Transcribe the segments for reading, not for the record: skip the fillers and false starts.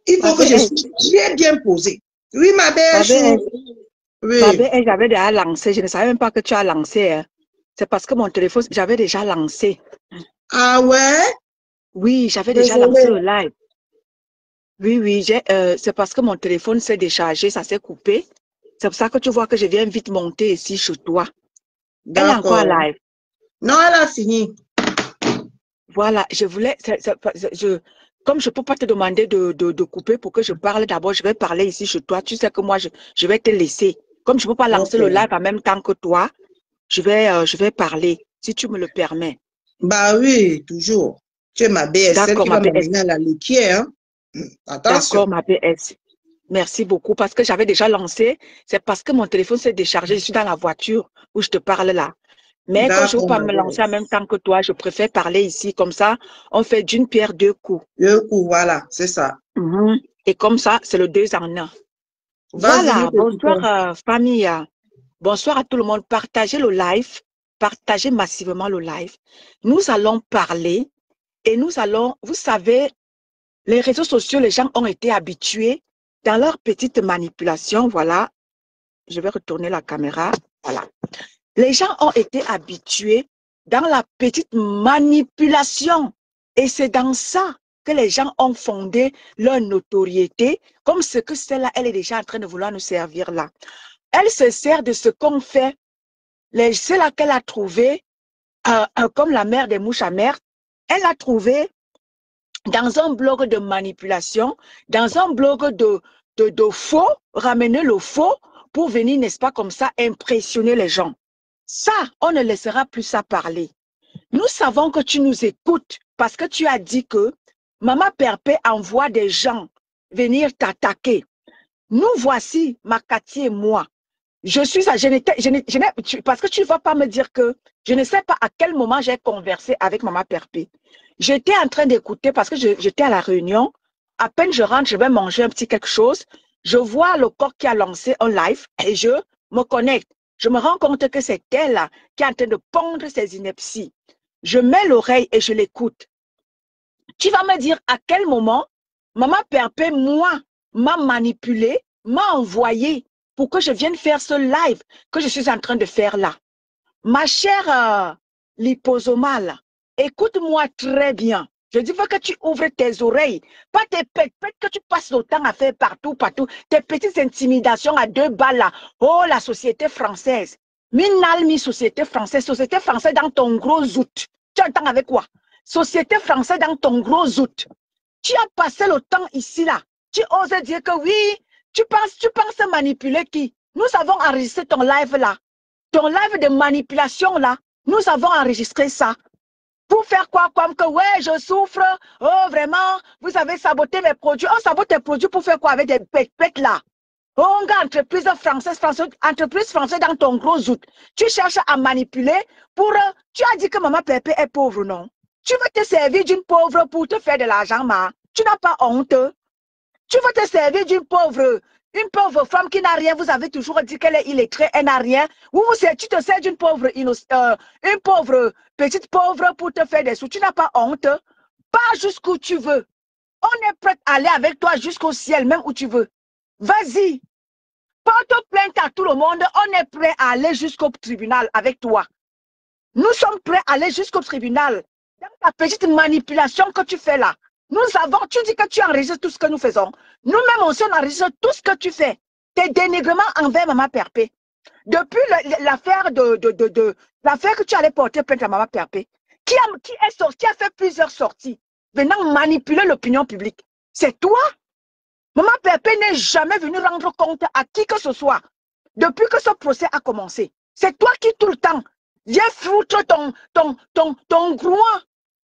Il faut que je sois bien posée. Oui, ma belle. Oui. Ma belle, j'avais déjà lancé. Je ne savais même pas que tu as lancé. Hein. C'est parce que mon téléphone, j'avais déjà lancé. Ah ouais? Oui, j'avais déjà lancé le live. Oui, c'est parce que mon téléphone s'est déchargé, ça s'est coupé. C'est pour ça que tu vois que je viens vite monter ici chez toi. Elle est encore live. Non, elle a fini. Voilà, je voulais, comme je ne peux pas te demander de couper pour que je parle d'abord, je vais parler ici chez toi. Tu sais que moi, je vais te laisser. Comme je ne peux pas lancer le live en même temps que toi, je vais parler, si tu me le permets. Bah oui, toujours. Tu es ma BS, celle qui va m'amener à la laitière. Hein? Attention. D'accord, ma BS. Merci beaucoup, parce que j'avais déjà lancé. C'est parce que mon téléphone s'est déchargé. Je suis dans la voiture où je te parle là. Mais quand je ne veux pas me lancer en même temps que toi, je préfère parler ici. Comme ça, on fait d'une pierre deux coups. Deux coups, voilà, c'est ça. Et comme ça, c'est le 2 en 1. Voilà, bonsoir famille. Bonsoir à tout le monde. Partagez le live. Partagez massivement le live. Nous allons parler et nous allons, vous savez, les réseaux sociaux, les gens ont été habitués dans leur petite manipulation. Voilà, je vais retourner la caméra. Voilà. Les gens ont été habitués dans la petite manipulation. Et c'est dans ça que les gens ont fondé leur notoriété, comme ce que celle-là, elle est déjà en train de vouloir nous servir là. Elle se sert de ce qu'on fait. C'est là qu'elle a trouvé, comme la mère des mouches à merde, elle a trouvé dans un blog de manipulation, dans un blog de faux, ramener le faux pour venir, n'est-ce pas, comme ça, impressionner les gens. Ça, on ne laissera plus ça parler. Nous savons que tu nous écoutes parce que tu as dit que Maman Perpé envoie des gens venir t'attaquer. Nous voici, Makati et moi. Je suis à parce que tu ne vas pas me dire que je ne sais pas à quel moment j'ai conversé avec Maman Perpé. J'étais en train d'écouter parce que j'étais à la réunion. À peine je rentre, je vais manger un petit quelque chose. Je vois le corps qui a lancé un live et je me connecte. Je me rends compte que c'est elle qui est en train de pondre ses inepties. Je mets l'oreille et je l'écoute. Tu vas me dire à quel moment Maman Perpé, moi, m'a manipulé, m'a envoyé pour que je vienne faire ce live que je suis en train de faire là. Ma chère liposomale, écoute-moi très bien. Je dis que tu ouvres tes oreilles, pas tes pètes que tu passes le temps à faire partout, tes petites intimidations à 2 balles là. Oh, la société française. Mi société française dans ton gros zout. Tu entends avec quoi? Société française dans ton gros zout. Tu as passé le temps ici là. Tu oses dire que oui, tu penses manipuler qui? Nous avons enregistré ton live là. Ton live de manipulation là, nous avons enregistré ça. Pour faire quoi? Comme que, ouais, je souffre. Oh, vraiment, vous avez saboté mes produits. On sabote tes produits pour faire quoi avec des pètes là? Oh, on a entreprise française dans ton gros zout. Tu cherches à manipuler pour... tu as dit que Maman Pépé est pauvre, non? Tu veux te servir d'une pauvre pour te faire de l'argent, ma? Tu n'as pas honte? Tu veux te servir d'une pauvre femme qui n'a rien, vous avez toujours dit qu'elle est illettrée, elle n'a rien. Tu te sers d'une pauvre, une pauvre, petite pauvre pour te faire des sous. Tu n'as pas honte. Pas jusqu'où tu veux. On est prêt à aller avec toi jusqu'au ciel, même où tu veux. Vas-y. Porte plainte à tout le monde. On est prêt à aller jusqu'au tribunal avec toi. Nous sommes prêts à aller jusqu'au tribunal. Dans ta petite manipulation que tu fais là. Tu dis que tu enregistres tout ce que nous faisons. Nous-mêmes aussi, on enregistre tout ce que tu fais. Tes dénigrements envers Maman Perpé. Depuis l'affaire l'affaire que tu allais porter plainte à Maman Perpé, qui a fait plusieurs sorties, venant manipuler l'opinion publique. C'est toi? Maman Perpé n'est jamais venue rendre compte à qui que ce soit. Depuis que ce procès a commencé. C'est toi qui tout le temps viens foutre ton groin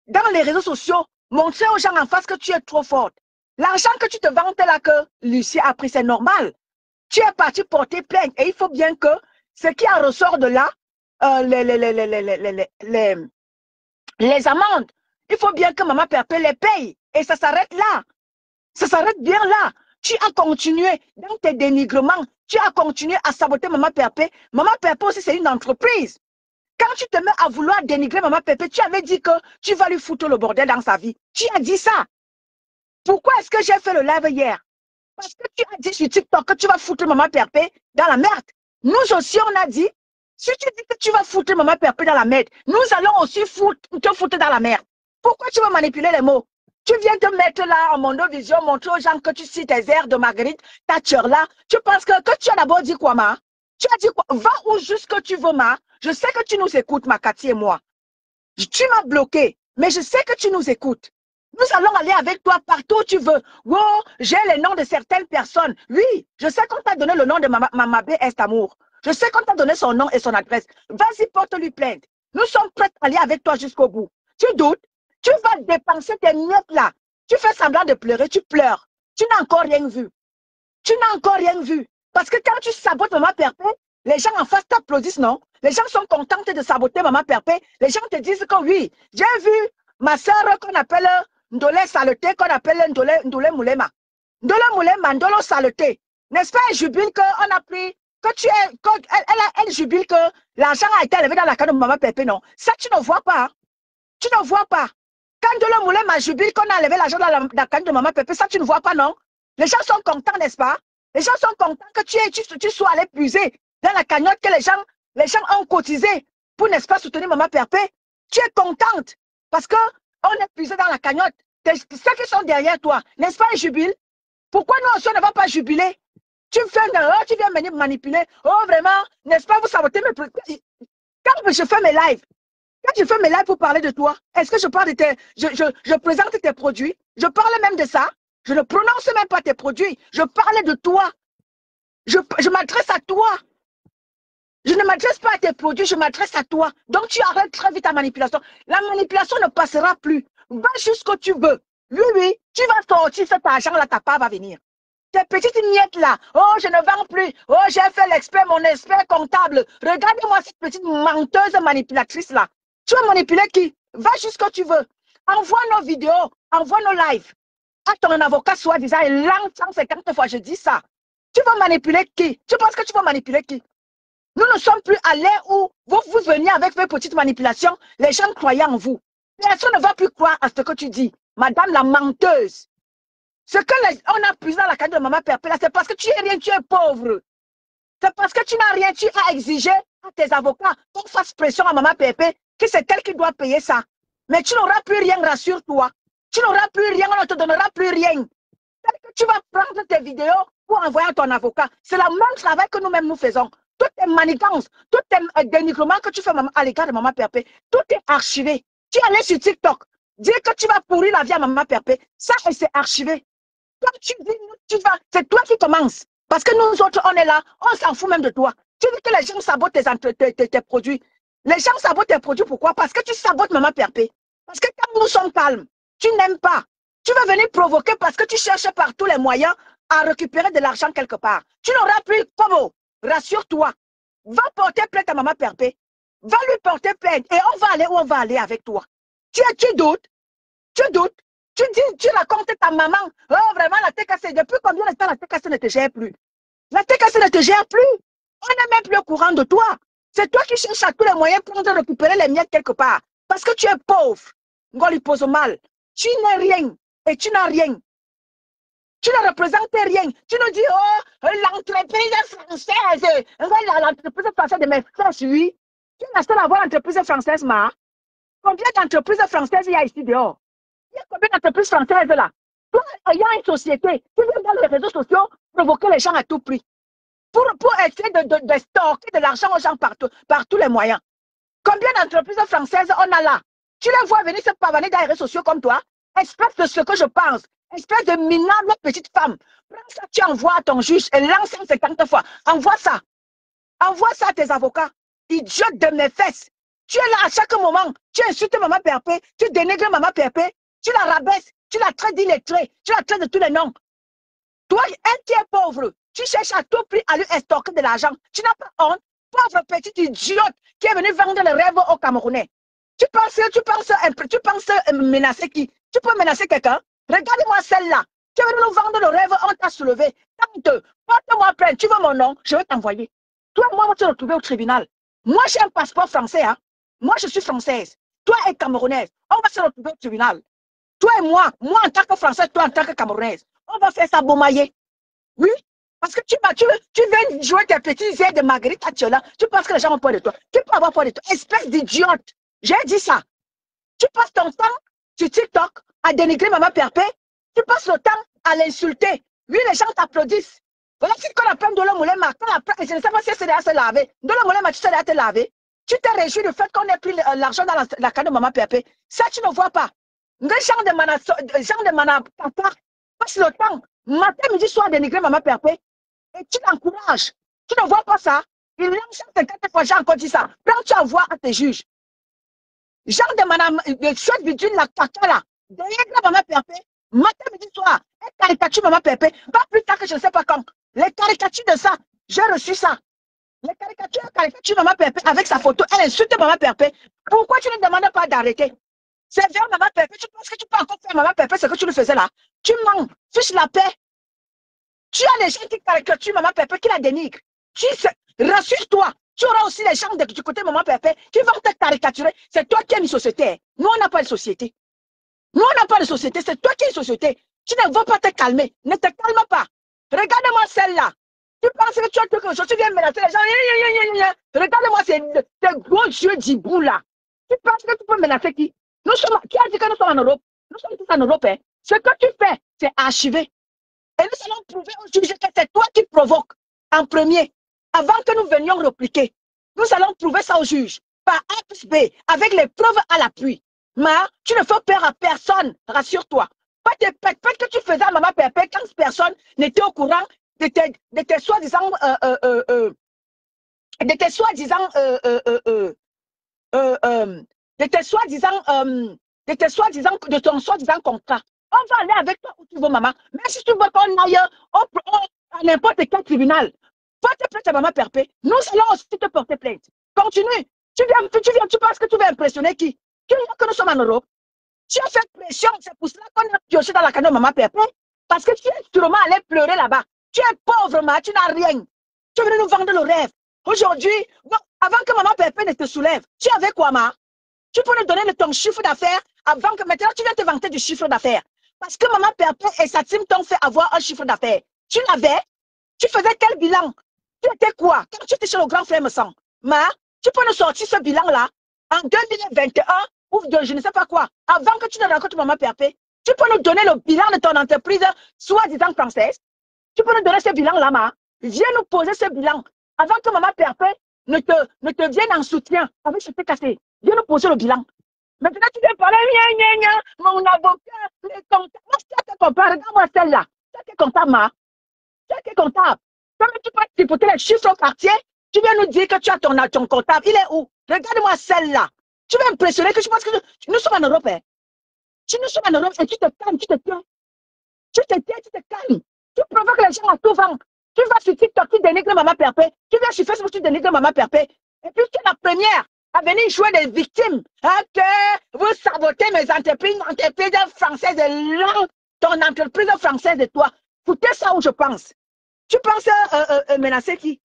dans les réseaux sociaux, montrer aux gens en face que tu es trop forte. L'argent que tu te vantes là que Lucie a pris, c'est normal. Tu es parti porter plainte et il faut bien que ce qui en ressort de là, les amendes, il faut bien que Maman Perpé les paye. Et ça s'arrête là. Ça s'arrête bien là. Tu as continué dans tes dénigrements. Tu as continué à saboter Maman Perpé. Maman Perpé aussi, c'est une entreprise. Quand tu te mets à vouloir dénigrer Maman Pépé, tu avais dit que tu vas lui foutre le bordel dans sa vie. Tu as dit ça. Pourquoi est-ce que j'ai fait le live hier? Parce que tu as dit sur TikTok que tu vas foutre Maman Perpé dans la merde. Nous aussi, on a dit, si tu dis que tu vas foutre Maman Perpé dans la merde, nous allons aussi te foutre dans la merde. Pourquoi tu veux manipuler les mots? Tu viens te mettre là en Mondovision, montrer aux gens que tu cites tes airs de Marguerite Thatcher là. Tu penses que tu as d'abord dit quoi, ma? Tu as dit quoi? Va où juste que tu veux, ma. Je sais que tu nous écoutes, ma Cathy et moi. Tu m'as bloqué, mais je sais que tu nous écoutes. Nous allons aller avec toi partout où tu veux. Wow, j'ai les noms de certaines personnes. Oui, je sais qu'on t'a donné le nom de Mama B. Estamour. Je sais qu'on t'a donné son nom et son adresse. Vas-y, porte-lui plainte. Nous sommes prêts à aller avec toi jusqu'au bout. Tu doutes? Tu vas dépenser tes miettes là. Tu fais semblant de pleurer, tu pleures. Tu n'as encore rien vu. Tu n'as encore rien vu. Parce que quand tu sabotes Maman Perpé, les gens en face t'applaudissent, non? Les gens sont contents de saboter Maman Perpé. Les gens te disent que oui, j'ai vu ma soeur qu'on appelle Ndole Saleté, qu'on appelle Ndole Moulema. Ndole Moulema, Ndolo Saleté. N'est-ce pas, elle jubile qu'on a pris, que tu es, elle jubile que l'argent a été élevé dans la canne de Maman Perpé, non? Ça, tu ne vois pas. Tu ne vois pas. Quand Ndole Moulema jubile qu'on a élevé l'argent dans la canne de Maman Perpé, ça, tu ne vois pas, non? Les gens sont contents, n'est-ce pas? Les gens sont contents que tu sois allé puiser dans la cagnotte que les gens ont cotisé pour, n'est-ce pas, soutenir Maman Perpé. Tu es contente parce qu'on est puisé dans la cagnotte. Ceux qui sont derrière toi, n'est-ce pas, ils jubilent? Pourquoi nous aussi, on ne va pas jubiler? Tu viens venir manipuler. Oh, vraiment, n'est-ce pas, vous sabotez mes... Quand je fais mes lives, quand je fais mes lives pour parler de toi, est-ce que je parle de tes... Je présente tes produits? Je parle même de ça? Je ne prononce même pas tes produits. Je parlais de toi. Je m'adresse à toi. Je ne m'adresse pas à tes produits, je m'adresse à toi. Donc, tu arrêtes très vite ta manipulation. La manipulation ne passera plus. Va jusqu'où tu veux. Oui, tu vas sortir cet argent-là, ta part va venir. Tes petites miettes là, oh, je ne vends plus. Oh, j'ai fait l'expert, mon expert comptable. Regarde-moi cette petite menteuse manipulatrice là. Tu vas manipuler qui? Va jusqu'où tu veux. Envoie nos vidéos, envoie nos lives. À ton avocat soi-disant, et langue 150 fois, je dis ça. Tu vas manipuler qui? Tu penses que tu vas manipuler qui? Nous ne sommes plus à l'ère où vous veniez avec vos petites manipulations, les gens croyaient en vous. Personne ne va plus croire à ce que tu dis, madame la menteuse. Ce que on a puisé dans la carte de Maman Perpé, c'est parce que tu es rien, tu es pauvre. C'est parce que tu n'as rien, tu as exigé à tes avocats qu'on fasse pression à Maman Perpé, que c'est elle qui doit payer ça. Mais tu n'auras plus rien, rassure-toi. Tu n'auras plus rien, on ne te donnera plus rien. Tu vas prendre tes vidéos pour envoyer à ton avocat. C'est le même travail que nous-mêmes nous faisons. Toutes tes manigances, tous tes dénigrements que tu fais à l'égard de Maman Perpé, tout est archivé. Tu es allé sur TikTok, dire que tu vas pourrir la vie à Maman Perpé, ça c'est archivé. Toi, tu dis, c'est toi qui commences. Parce que nous autres, on est là, on s'en fout même de toi. Tu dis que les gens sabotent tes produits. Les gens sabotent tes produits, pourquoi? Parce que tu sabotes Maman Perpé. Parce que quand nous sommes calmes, tu n'aimes pas. Tu vas venir provoquer parce que tu cherches par tous les moyens à récupérer de l'argent quelque part. Tu n'auras plus comment? Rassure-toi. Va porter plainte à Maman Perpé. Va lui porter plainte et on va aller où on va aller avec toi. Tu doutes? Tu doutes? Tu racontes ta maman. Oh, vraiment, la TKC. Depuis combien de temps la TKC ne te gère plus? La TKC ne te gère plus. On n'est même plus au courant de toi. C'est toi qui cherches à tous les moyens pour te récupérer les miettes quelque part. Parce que tu es pauvre. Ngoli pose mal. Tu n'es rien et tu n'as rien. Tu ne représentes rien. Tu nous dis, oh, l'entreprise française. L'entreprise française de mes frères, oui. Tu es la seule à voir l'entreprise française, ma. Combien d'entreprises françaises il y a ici dehors? Il y a combien d'entreprises françaises là? Toi, ayant une société, tu viens dans les réseaux sociaux provoquer les gens à tout prix. Pour essayer de stocker de l'argent aux gens par tous les moyens. Combien d'entreprises françaises on a là? Tu les vois venir se pavaner dans les réseaux sociaux comme toi? Espèce de ce que je pense. Espèce de minable petite femme. Prends ça, tu envoies à ton juge et lance 150 fois. Envoie ça. Envoie ça à tes avocats. Idiote de mes fesses. Tu es là à chaque moment. Tu insultes Maman Perpé. Tu dénigres Maman Perpé. Tu la rabaisses. Tu la traites d'illettrée. Tu la traites de tous les noms. Toi, elle qui est pauvre. Tu cherches à tout prix à lui estorquer de l'argent. Tu n'as pas honte. Pauvre petite idiote qui est venue vendre le rêve aux Camerounais. Tu penses menacer qui? Tu peux menacer quelqu'un? Regarde-moi celle-là. Tu es venu nous vendre le rêve, on t'a soulevé. Tente, porte-moi plainte. Tu veux mon nom? Je vais t'envoyer. Toi, moi, on va te retrouver au tribunal. Moi, j'ai un passeport français. Hein? Moi, je suis française. Toi, es camerounaise. On va se retrouver au tribunal. Toi et moi en tant que Française, toi en tant que Camerounaise, on va faire ça bomailler. Oui, parce que tu viens jouer tes petits airs de Marguerite Atiola, tu penses que les gens ont peur de toi. Tu peux avoir peur de toi, espèce d'idiote. J'ai dit ça. Tu passes ton temps sur TikTok à dénigrer Maman Perpé, tu passes le temps à l'insulter. Oui, les gens t'applaudissent. Voilà ce qu'on appelle Ndolo Moulema. Je ne sais pas si c'est derrière se laver. Ndolo Moulema, tu sais derrière te laver. Tu t'es réjoui du fait qu'on ait pris l'argent dans la canne de Maman Perpé. Ça, tu ne vois pas. Les gens de mana papa passent le temps, matin, midi, soir, à dénigrer Maman Perpé. Et tu l'encourages. Tu ne vois pas ça. Il lance 54 fois, j'ai encore dit ça. Quand tu envoies à tes juges, genre de madame, de chouette bidule, la caca là, derrière Maman Perpé, matin, midi, soir, elle caricature Maman Perpé, pas plus tard que je ne sais pas quand. Les caricatures de ça, j'ai reçu ça. Les caricatures Maman Perpé avec sa photo, elle insulte Maman Perpé. Pourquoi tu ne demandes pas d'arrêter? C'est vers Maman Perpé, tu penses que tu peux encore faire Maman Perpé ce que tu le faisais là? Tu mens, fiche la paix. Tu as les gens qui caricaturent Maman Perpé, qui la dénigrent. Rassure-toi, tu auras aussi les gens du côté Maman Perpé qui vont te caricaturer. C'est toi qui es une société. Nous, on n'a pas de société. Nous, on n'a pas de société. C'est toi qui es une société. Tu ne vas pas te calmer. Ne te calme pas. Regarde-moi celle-là. Tu penses que tu as quelque chose. Tu viens menacer les gens. Regarde-moi ces gros yeux d'hibou là. Tu penses que tu peux menacer qui? Qui a dit que nous sommes en Europe? Nous sommes tous en Europe. Hein. Ce que tu fais, c'est archivé. Et nous allons prouver au juge que c'est toi qui provoques en premier, avant que nous venions répliquer. Nous allons prouver ça au juge, par A plus B, avec les preuves à l'appui. Mais tu ne fais peur à personne, rassure-toi. Pas de pète que tu faisais à Maman Perpé quand personne n'était au courant de tes soi-disant de ton soi-disant contrat. On va aller avec toi où tu veux, maman. Même si tu veux qu'on aille à n'importe quel tribunal, porte plainte à Maman Perpé. Nous allons aussi te porter plainte. Continue. Tu penses que tu vas impressionner qui? Tu vois que nous sommes en Europe. Tu as fait pression, c'est pour cela qu'on a pioché dans la canne de Maman Perpé. Parce que tu es sûrement allé pleurer là-bas. Tu es pauvre, ma, tu n'as rien. Tu es venu nous vendre le rêve. Aujourd'hui, avant que Maman Perpé ne te soulève, tu avais quoi, ma? Tu peux nous donner ton chiffre d'affaires avant que maintenant tu viens te vanter du chiffre d'affaires. Parce que Maman Perpé et sa team t'ont fait avoir un chiffre d'affaires. Tu l'avais? Tu faisais quel bilan? Tu étais quoi? Quand tu étais sur le grand frère me semble. Ma, tu peux nous sortir ce bilan-là en 2021 ou de je ne sais pas quoi, avant que tu ne rencontres Maman Perpé. Tu peux nous donner le bilan de ton entreprise soi-disant française. Tu peux nous donner ce bilan-là, ma. Viens nous poser ce bilan avant que Maman Perpé ne te vienne en soutien avec ce cassé. Viens nous poser le bilan. Maintenant, tu viens parler, mon avocat, les comptables. Moi, je te compare, regarde-moi celle-là. Tu es comptable, ma. Tu es comptable. Comme tu peux tripoter les chiffres au quartier, tu viens nous dire que tu as ton comptable. Il est où? Regarde-moi celle-là. Tu vas impressionner que je pense que nous sommes en Europe. Hein. Nous sommes en Europe et tu te calmes, tu te tais. Tu te tais, tu te calmes. Tu provoques les gens à tout vent. Tu vas sur TikTok, tu dénigres Maman Perpé. Tu viens sur Facebook, tu dénigres Maman Perpé. Et puis tu es la première à venir jouer des victimes. Hein, que vous sabotez mes entreprises françaises et ton entreprise française de toi. Foutez ça où je pense. Tu penses menacer qui?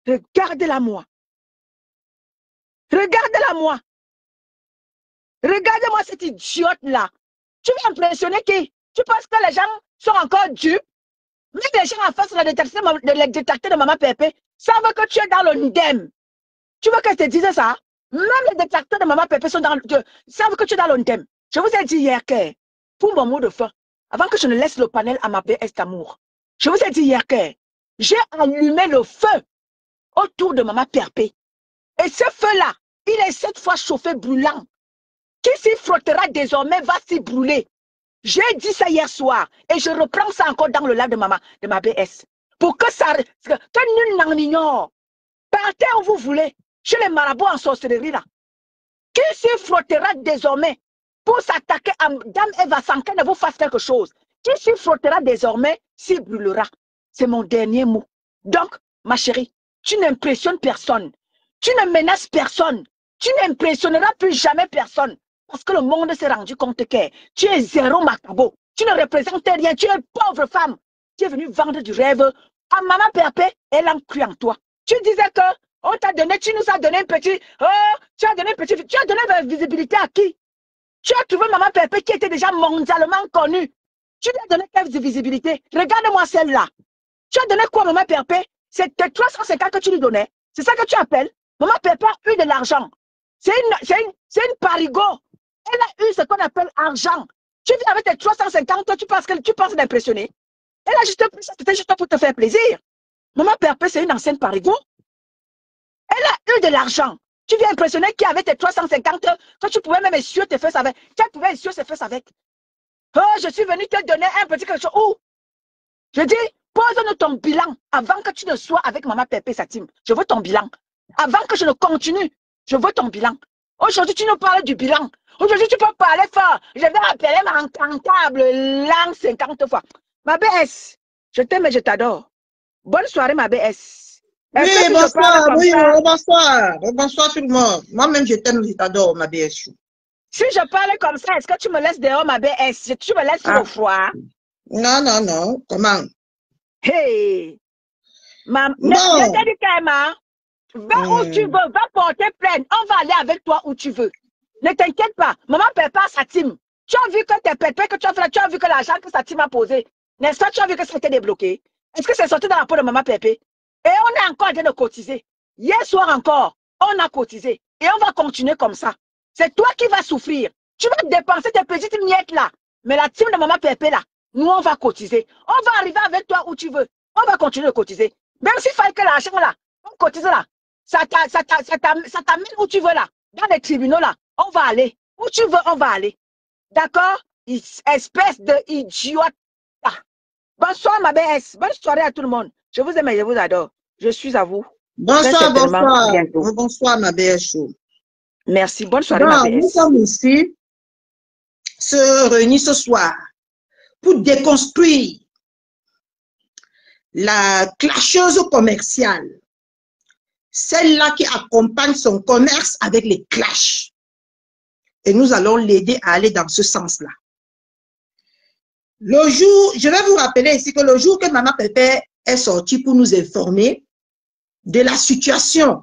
Regarde-la moi. Regarde-la moi. Regarde-moi cette idiote-là. Tu veux impressionner qui? Tu penses que les gens sont encore dupes? Même les gens en face de les détecteurs de Maman Perpé savent que tu es dans le NDEM. Tu veux que je te dise ça? Même les détecteurs de Maman Perpé savent que tu es dans le NDEM. Je vous ai dit hier que, pour mon mot de fin, avant que je ne laisse le panel à ma PS d'amour, je vous ai dit hier que j'ai allumé le feu autour de Maman Perpé. Et ce feu-là, il est cette fois chauffé brûlant. Qui s'y frottera désormais va s'y brûler. J'ai dit ça hier soir et je reprends ça encore dans le live de ma BS. Pour que nul n'en ignore. Partez où vous voulez, chez les marabouts en sorcellerie là. Qui s'y frottera désormais pour s'attaquer à Dame Eva sans qu'elle ne vous fasse quelque chose. Qui s'y frottera désormais s'y brûlera. C'est mon dernier mot. Donc, ma chérie, tu n'impressionnes personne. Tu ne menaces personne. Tu n'impressionneras plus jamais personne. Parce que le monde s'est rendu compte que tu es zéro macabo. Tu ne représentes rien. Tu es une pauvre femme. Tu es venue vendre du rêve à Maman Perpé. Elle en cru en toi. Tu disais que on t'a donné, tu nous as donné un petit, tu as donné la visibilité à qui? Tu as trouvé Maman Pépé qui était déjà mondialement connue. Tu lui as donné quelle visibilité? Regarde-moi celle-là. Tu as donné quoi, Maman Pépé? C'était 350 que tu lui donnais. C'est ça que tu appelles? Maman Pépé a eu de l'argent. C'est une parigot. Elle a eu ce qu'on appelle argent. Tu vis avec tes 350, toi, tu penses d'impressionner. Elle a juste pris ça, c'était juste pour te faire plaisir. Maman Pépé, c'est une ancienne parigot. Elle a eu de l'argent. Tu viens impressionner qui avait tes 350, toi, tu pouvais même essuyer tes fesses avec. Tu pouvais essuyer ses fesses avec. Oh, je suis venu te donner un petit quelque chose. Où? Je dis, pose-nous ton bilan avant que tu ne sois avec Maman Pépé, Satim. Je veux ton bilan. Avant que je ne continue, je veux ton bilan. Aujourd'hui, tu nous parles du bilan. Aujourd'hui, tu peux parler fort. Je vais appeler ma comptable langue 50 fois. Ma BS, je t'aime et je t'adore. Bonne soirée, ma BS. Oui, bonsoir, bonsoir. Bonsoir tout le monde. Moi-même, je t'aime, je t'adore, ma BS. Si je parle comme ça, est-ce que tu me laisses dehors, ma BS? Tu me laisses sur le froid? Non, non, non. Comment? Hey! Bon. Je t'ai dit, Kaima, va où tu veux, va porter plainte. On va aller avec toi où tu veux. Ne t'inquiète pas. Maman Pépé, Satim. Tu as vu que tes pépés que tu as fait là, tu as vu que l'argent que Satim a posé. N'est-ce pas? Tu as vu que c'était débloqué. Est-ce que c'est sorti dans la peau de Maman Pépé? Et on est encore en train de cotiser. Hier soir encore, on a cotisé. Et on va continuer comme ça. C'est toi qui vas souffrir. Tu vas dépenser tes petites miettes là. Mais la team de Maman Pépé là, nous on va cotiser. On va arriver avec toi où tu veux. On va continuer de cotiser. Même s'il fallait que l'argent là, on cotise là. Ça t'amène où tu veux là. Dans les tribunaux là. On va aller. Où tu veux, on va aller. D'accord? Espèce de idiote. Ah. Bonsoir ma BS. Bonne soirée à tout le monde. Je vous aime et je vous adore. Je suis à vous. Bonsoir, bonsoir. Bonsoor, ma BS. Merci. Bonne soirée, ma BS. Nous sommes ici, se réunir ce soir pour déconstruire la clasheuse commerciale. Celle-là qui accompagne son commerce avec les clashs. Et nous allons l'aider à aller dans ce sens-là. Le jour, je vais vous rappeler ici que le jour que Maman Pépé est sortie pour nous informer de la situation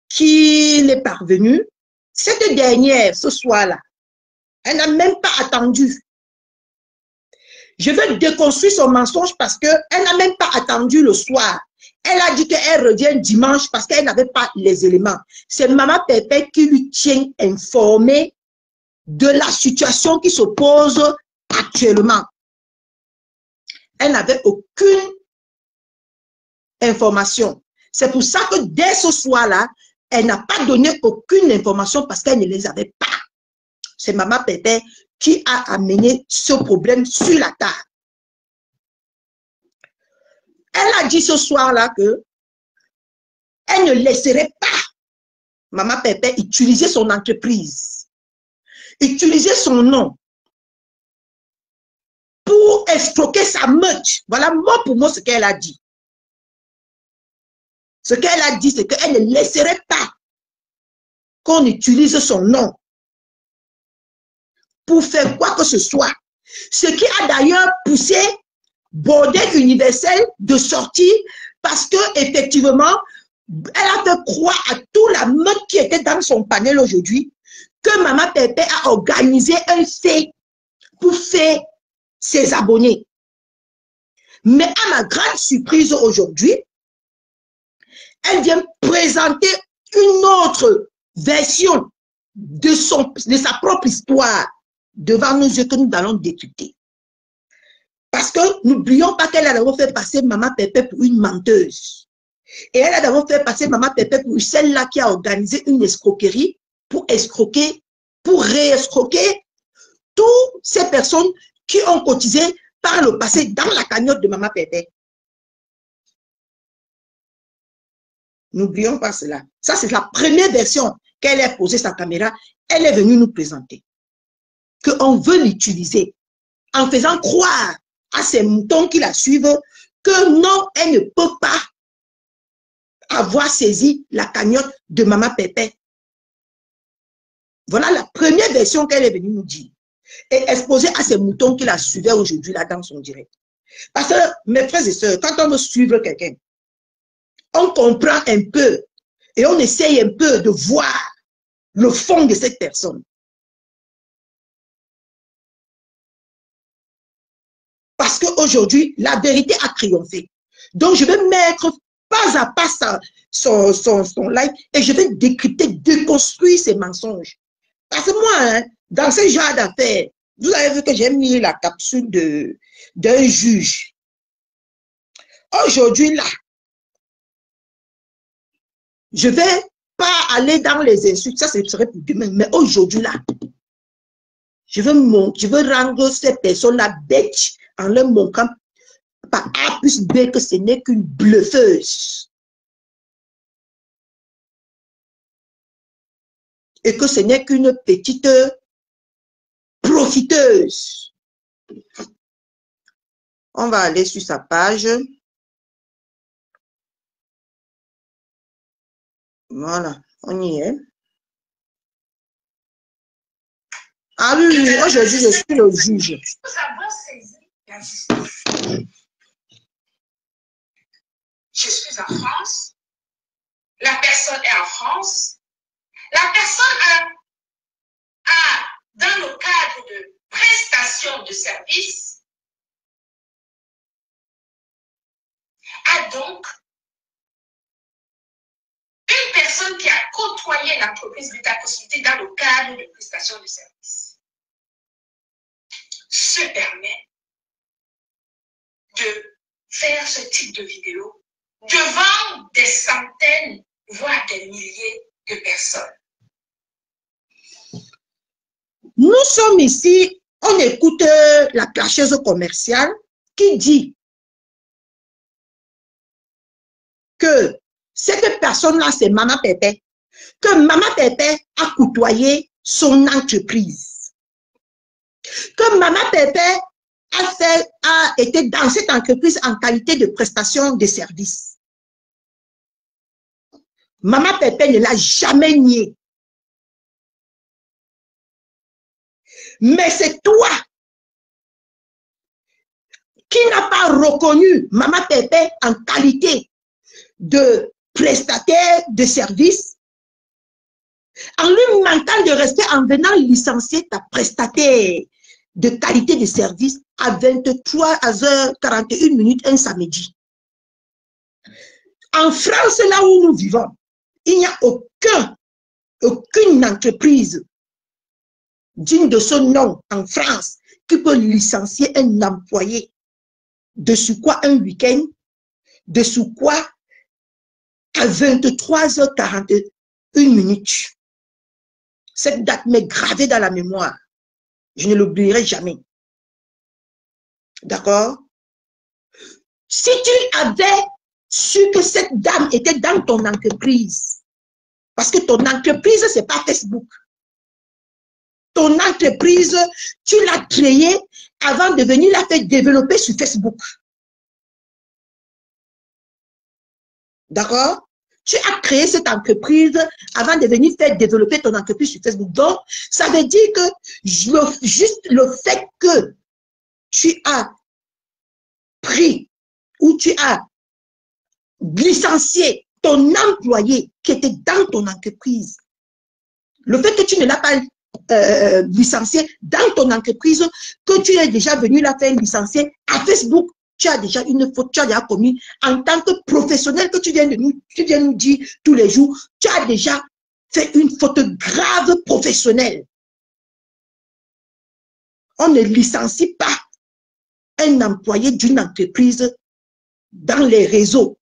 qu'il est parvenu, cette dernière, ce soir-là, elle n'a même pas attendu. Je veux déconstruire son mensonge parce qu'elle n'a même pas attendu le soir. Elle a dit qu'elle revient dimanche parce qu'elle n'avait pas les éléments. C'est Maman Pépé qui lui tient informé de la situation qui se pose actuellement. Elle n'avait aucune information. C'est pour ça que dès ce soir-là, elle n'a pas donné aucune information parce qu'elle ne les avait pas. C'est Maman Pépé qui a amené ce problème sur la table. Elle a dit ce soir-là que elle ne laisserait pas Maman Pépé utiliser son entreprise, utiliser son nom pour escroquer sa meute. Voilà mot pour mot ce qu'elle a dit. Ce qu'elle a dit, c'est qu'elle ne laisserait pas qu'on utilise son nom pour faire quoi que ce soit. Ce qui a d'ailleurs poussé Bordel Universel de sortir parce que effectivement, elle a fait croire à toute la meute qui était dans son panel aujourd'hui que Maman Pépé a organisé un fait pour faire ses abonnés. Mais à ma grande surprise aujourd'hui, elle vient présenter une autre version de sa propre histoire devant nos yeux que nous allons décrypter. Parce que n'oublions pas qu'elle a d'abord fait passer Maman Pépé pour une menteuse. Et elle a d'abord fait passer Maman Pépé pour celle-là qui a organisé une escroquerie pour escroquer, pour réescroquer toutes ces personnes qui ont cotisé par le passé dans la cagnotte de Maman Pépé. N'oublions pas cela. Ça, c'est la première version qu'elle a posé sa caméra. Elle est venue nous présenter. Qu'on veut l'utiliser en faisant croire à ces moutons qui la suivent que non, elle ne peut pas avoir saisi la cagnotte de Maman Pépé. Voilà la première version qu'elle est venue nous dire. Et exposer à ces moutons qui la suivaient aujourd'hui là dans son direct. Parce que, mes frères et sœurs, quand on veut suivre quelqu'un, on comprend un peu et on essaye un peu de voir le fond de cette personne. Parce qu'aujourd'hui, la vérité a triomphé. Donc, je vais mettre pas à pas son live et je vais décrypter, déconstruire ces mensonges. Parce que moi, hein, dans ce genre d'affaires, vous avez vu que j'ai mis la capsule d'un juge. Aujourd'hui, là, je ne vais pas aller dans les insultes, ça ce serait pour demain, mais aujourd'hui, là, je veux rendre ces personnes-là bêtes en leur montrant par A plus B que ce n'est qu'une bluffeuse. Et que ce n'est qu'une petite profiteuse. On va aller sur sa page. Voilà, on y est. Ah oui, oui, aujourd'hui, je suis le juge. Nous avons saisi la justice. Je suis en France. La personne est en France. La personne dans le cadre de prestation de services, a donc une personne qui a côtoyé l'entreprise de ta possibilité dans le cadre de prestation de services se permet de faire ce type de vidéo devant des centaines, voire des milliers de personnes. Nous sommes ici, on écoute la clasheuse commerciale qui dit que cette personne-là, c'est Maman Pépé, que Maman Pépé a côtoyé son entreprise, que Maman Pépé a été dans cette entreprise en qualité de prestation de service. Maman Pépé ne l'a jamais nié. Mais c'est toi qui n'as pas reconnu Maman Pépé en qualité de prestataire de service, en lui manquant de respect, en venant licencier ta prestataire de qualité de service à 23h41 un samedi. En France, là où nous vivons, il n'y a aucune entreprise digne de son nom en France qui peut licencier un employé de sous quoi un week-end, de sous quoi à 23h41. Cette date m'est gravée dans la mémoire. Je ne l'oublierai jamais. D'accord? Si tu avais su que cette dame était dans ton entreprise, parce que ton entreprise, ce n'est pas Facebook. Ton entreprise, tu l'as créée avant de venir la faire développer sur Facebook. D'accord? Tu as créé cette entreprise avant de venir faire développer ton entreprise sur Facebook. Donc, ça veut dire que juste le fait que tu as pris ou tu as licencié ton employé qui était dans ton entreprise, le fait que tu ne l'as pas licencié dans ton entreprise, que tu es déjà venu la faire licencier à Facebook, tu as déjà une faute, tu as déjà commis en tant que professionnel que tu viens nous dire tous les jours, tu as déjà fait une faute grave professionnelle. On ne licencie pas un employé d'une entreprise dans les réseaux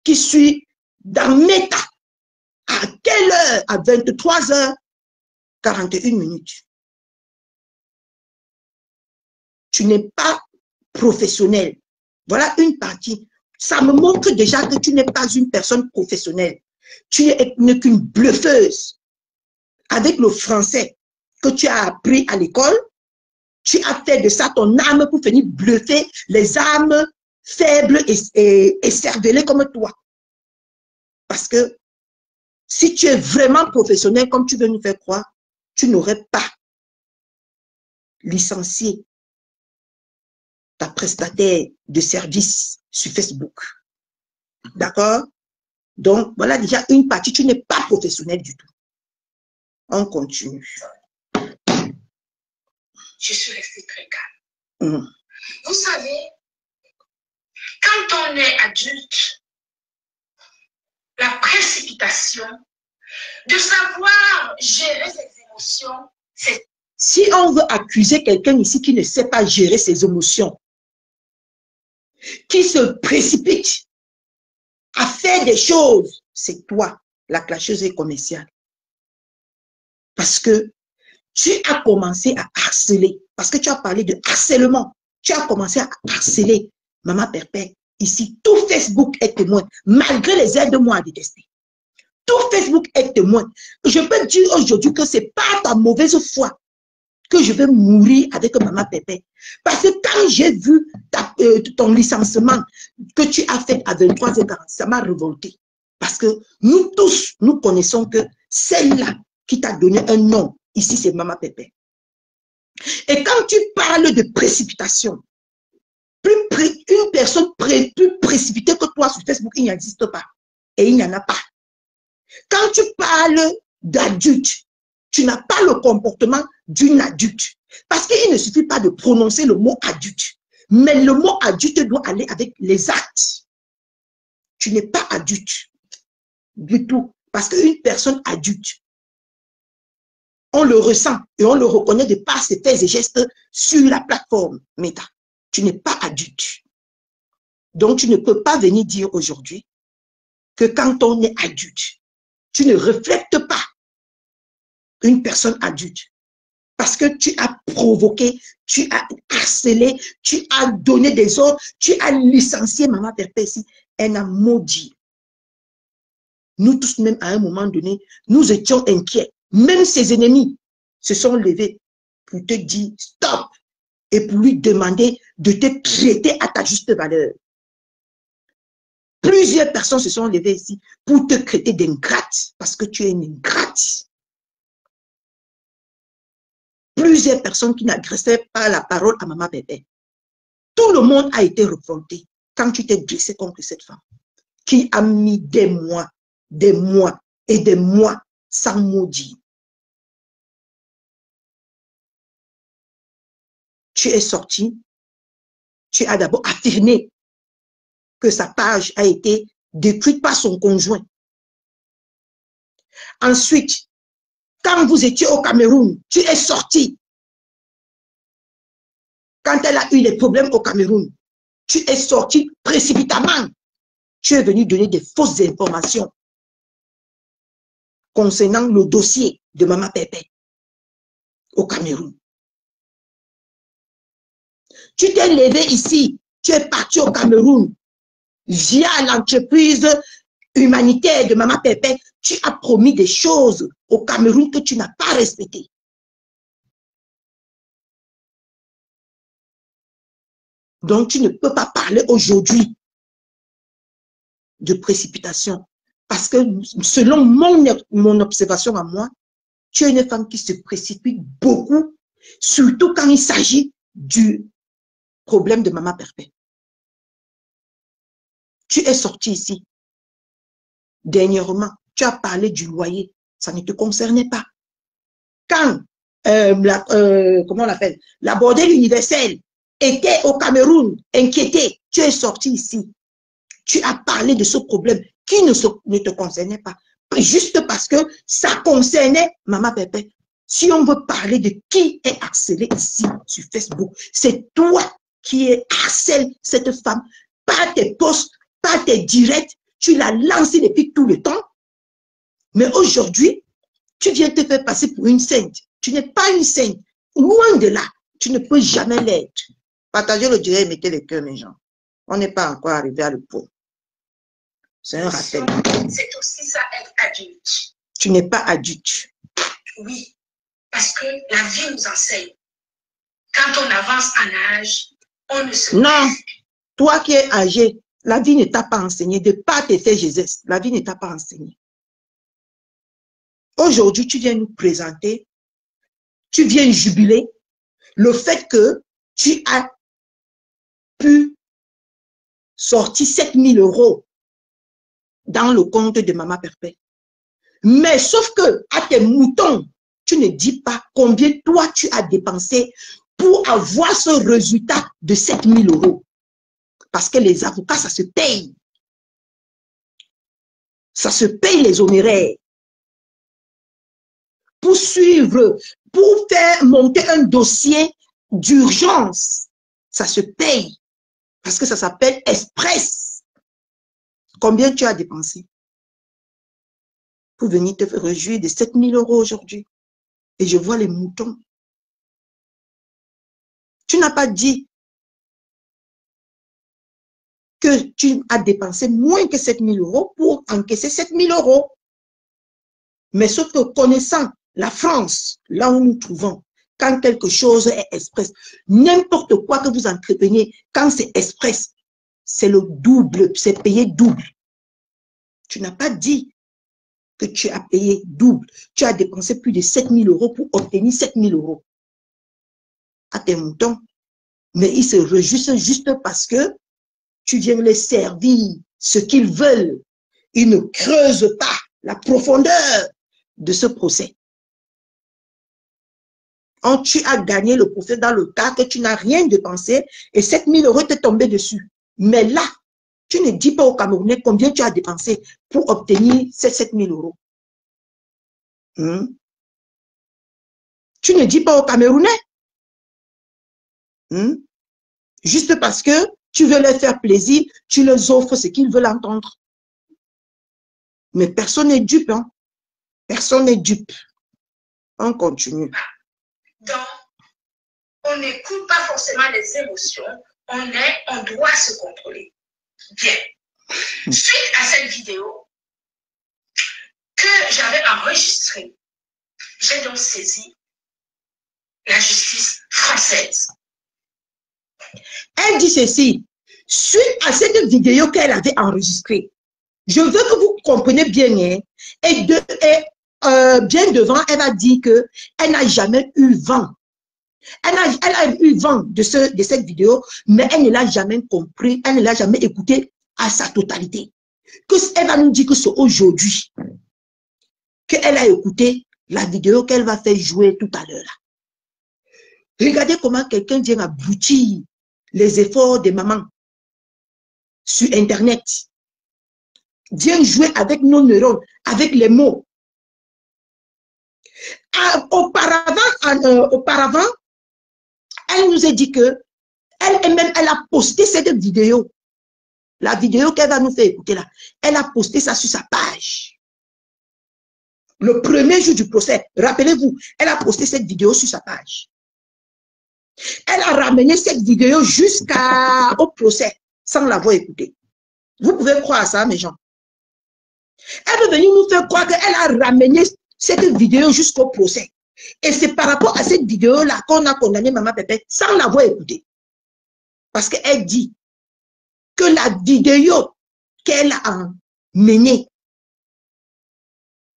qui suit dans Meta. À quelle heure? À 23h41. Tu n'es pas professionnel. Voilà une partie. Ça me montre déjà que tu n'es pas une personne professionnelle. Tu n'es qu'une bluffeuse. Avec le français que tu as appris à l'école, tu as fait de ça ton arme pour venir bluffer les âmes faibles et cervelées comme toi. Parce que si tu es vraiment professionnel comme tu veux nous faire croire, tu n'aurais pas licencié ta prestataire de service sur Facebook. D'accord? Donc, voilà déjà une partie, tu n'es pas professionnel du tout. On continue. Je suis restée très calme. Vous savez, quand on est adulte, la précipitation, de savoir gérer ses émotions, c'est... Si on veut accuser quelqu'un ici qui ne sait pas gérer ses émotions, qui se précipite à faire des choses, c'est toi, la clasheuse et commerciale. Parce que tu as commencé à harceler, parce que tu as parlé de harcèlement. Tu as commencé à harceler Maman Perpète. Ici, tout Facebook est témoin, malgré les aides-moi à détester. Tout Facebook est témoin. Je peux dire aujourd'hui que ce n'est pas ta mauvaise foi que je vais mourir avec Maman Pépé. Parce que quand j'ai vu ton licenciement que tu as fait à 23h40, ça m'a révolté. Parce que nous tous, nous connaissons que celle-là qui t'a donné un nom, ici c'est Maman Pépé. Et quand tu parles de précipitation, une personne plus précipitée que toi sur Facebook, il n'existe pas. Et il n'y en a pas. Quand tu parles d'adulte, tu n'as pas le comportement d'une adulte. Parce qu'il ne suffit pas de prononcer le mot adulte. Mais le mot adulte doit aller avec les actes. Tu n'es pas adulte du tout. Parce qu'une personne adulte, on le ressent et on le reconnaît de par ses faits et gestes sur la plateforme Meta. Tu n'es pas adulte. Donc, tu ne peux pas venir dire aujourd'hui que quand on est adulte, tu ne reflètes pas une personne adulte. Parce que tu as provoqué, tu as harcelé, tu as donné des ordres, tu as licencié Maman Perpétie. Elle a maudit. Nous tous même à un moment donné, nous étions inquiets. Même ses ennemis se sont levés pour te dire stop et pour lui demander de te traiter à ta juste valeur. Plusieurs personnes se sont levées ici pour te traiter d'ingrate parce que tu es une ingrate. Plusieurs personnes qui n'agressaient pas la parole à Maman Bébé. Tout le monde a été révolté quand tu t'es dressé contre cette femme qui a mis des mois et des mois sans maudit. Tu es sorti, tu as d'abord affirmé que sa page a été détruite par son conjoint. Ensuite, quand vous étiez au Cameroun, tu es sorti. Quand elle a eu des problèmes au Cameroun, tu es sorti précipitamment. Tu es venu donner des fausses informations concernant le dossier de Maman Pépé au Cameroun. Tu t'es levé ici, tu es parti au Cameroun via l'entreprise humanitaire de Maman Pépé. Tu as promis des choses au Cameroun que tu n'as pas respectées. Donc, tu ne peux pas parler aujourd'hui de précipitation. Parce que selon mon observation à moi, tu es une femme qui se précipite beaucoup, surtout quand il s'agit du problème de Maman Pépé. Tu es sorti ici. Dernièrement, tu as parlé du loyer. Ça ne te concernait pas. Quand, comment on l'appelle, la bordelle universelle était au Cameroun, inquiétée, tu es sorti ici. Tu as parlé de ce problème qui ne te concernait pas. Juste parce que ça concernait Maman Pépé. Si on veut parler de qui est harcelé ici sur Facebook, c'est toi qui harcèle cette femme par tes posts, par tes directs. Tu l'as lancée depuis tout le temps. Mais aujourd'hui, tu viens te faire passer pour une sainte. Tu n'es pas une sainte. Loin de là, tu ne peux jamais l'être. Partagez le direct et mettez les cœurs, mes gens. On n'est pas encore arrivé à le point. C'est un rappel. C'est aussi ça, être adulte. Tu n'es pas adulte. Oui, parce que la vie nous enseigne. Quand on avance en âge, on ne se... Non, toi qui es âgé, la vie ne t'a pas enseigné. De par tes faits Jésus, la vie ne t'a pas enseigné. Aujourd'hui, tu viens nous présenter, tu viens jubiler le fait que tu as pu sortir 7 000 € dans le compte de Maman Perpète. Mais sauf que à tes moutons, tu ne dis pas combien toi tu as dépensé pour avoir ce résultat de 7 000 €. Parce que les avocats, ça se paye. Ça se paye les honoraires. Pour suivre, pour faire monter un dossier d'urgence, ça se paye. Parce que ça s'appelle Express. Combien tu as dépensé pour venir te faire réjouir de 7 000 € aujourd'hui? Et je vois les moutons. Tu n'as pas dit que tu as dépensé moins que 7 000 € pour encaisser 7 000 €. Mais sauf que connaissant la France, là où nous nous trouvons, quand quelque chose est express, n'importe quoi que vous entrepreniez, quand c'est express, c'est le double, c'est payé double. Tu n'as pas dit que tu as payé double. Tu as dépensé plus de 7 000 € pour obtenir 7 000 € à tes moutons. Mais ils se réjouissent juste parce que tu viens les servir ce qu'ils veulent. Ils ne creusent pas la profondeur de ce procès. Tu as gagné le procès dans le cas que tu n'as rien dépensé et 7 000 € t'est tombé dessus. Mais là, tu ne dis pas aux Camerounais combien tu as dépensé pour obtenir ces 7 000 €. Tu ne dis pas aux Camerounais. Juste parce que tu veux leur faire plaisir, tu leur offres ce qu'ils veulent entendre. Mais personne n'est dupe. Hein? Personne n'est dupe. On continue. Donc, on n'écoute pas forcément les émotions. On doit se contrôler. Bien. Suite à cette vidéo que j'avais enregistrée, j'ai donc saisi la justice française. Elle dit ceci. Suite à cette vidéo qu'elle avait enregistrée, je veux que vous compreniez bien, hein, bien devant, elle a dit qu'elle n'a jamais eu vent. Elle a eu vent de cette vidéo, mais elle ne l'a jamais compris, elle ne l'a jamais écouté à sa totalité. Elle va nous dire que c'est aujourd'hui qu'elle a écouté la vidéo qu'elle va faire jouer tout à l'heure. Regardez comment quelqu'un vient abrutir les efforts des mamans sur Internet. Vient jouer avec nos neurones, avec les mots. Auparavant, elle nous a dit que elle a posté cette vidéo. La vidéo qu'elle va nous faire écouter là, elle a posté ça sur sa page. Le premier jour du procès, rappelez-vous, elle a posté cette vidéo sur sa page. Elle a ramené cette vidéo jusqu'au procès sans l'avoir écoutée. Vous pouvez croire ça, mes gens. Elle veut venir nous faire croire qu'elle a ramené cette vidéo jusqu'au procès. Et c'est par rapport à cette vidéo-là qu'on a condamné Maman Perpète sans l'avoir écoutée. Parce qu'elle dit que la vidéo qu'elle a menée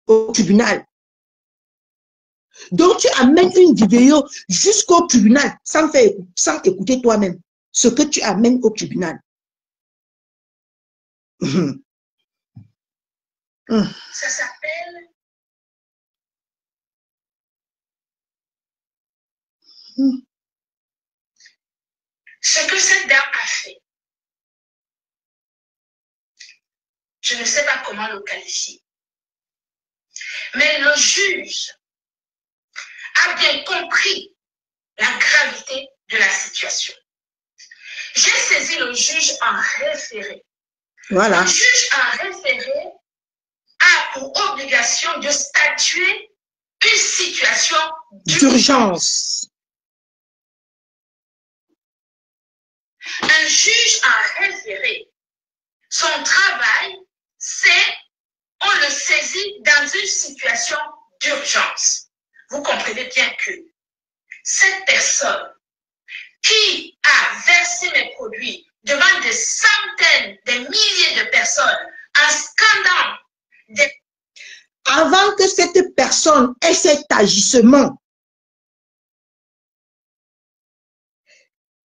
au tribunal. Donc tu amènes une vidéo jusqu'au tribunal sans écouter toi-même ce que tu amènes au tribunal. Ça s'appelle ce que cette dame a fait. Je ne sais pas comment le qualifier. Mais le juge a bien compris la gravité de la situation. J'ai saisi le juge en référé. Voilà. Le juge en référé a pour obligation de statuer une situation d'urgence. Un juge en référé, son travail, c'est on le saisit dans une situation d'urgence. Vous comprenez bien que cette personne qui a versé mes produits devant des centaines, des milliers de personnes en scandant avant que cette personne ait cet agissement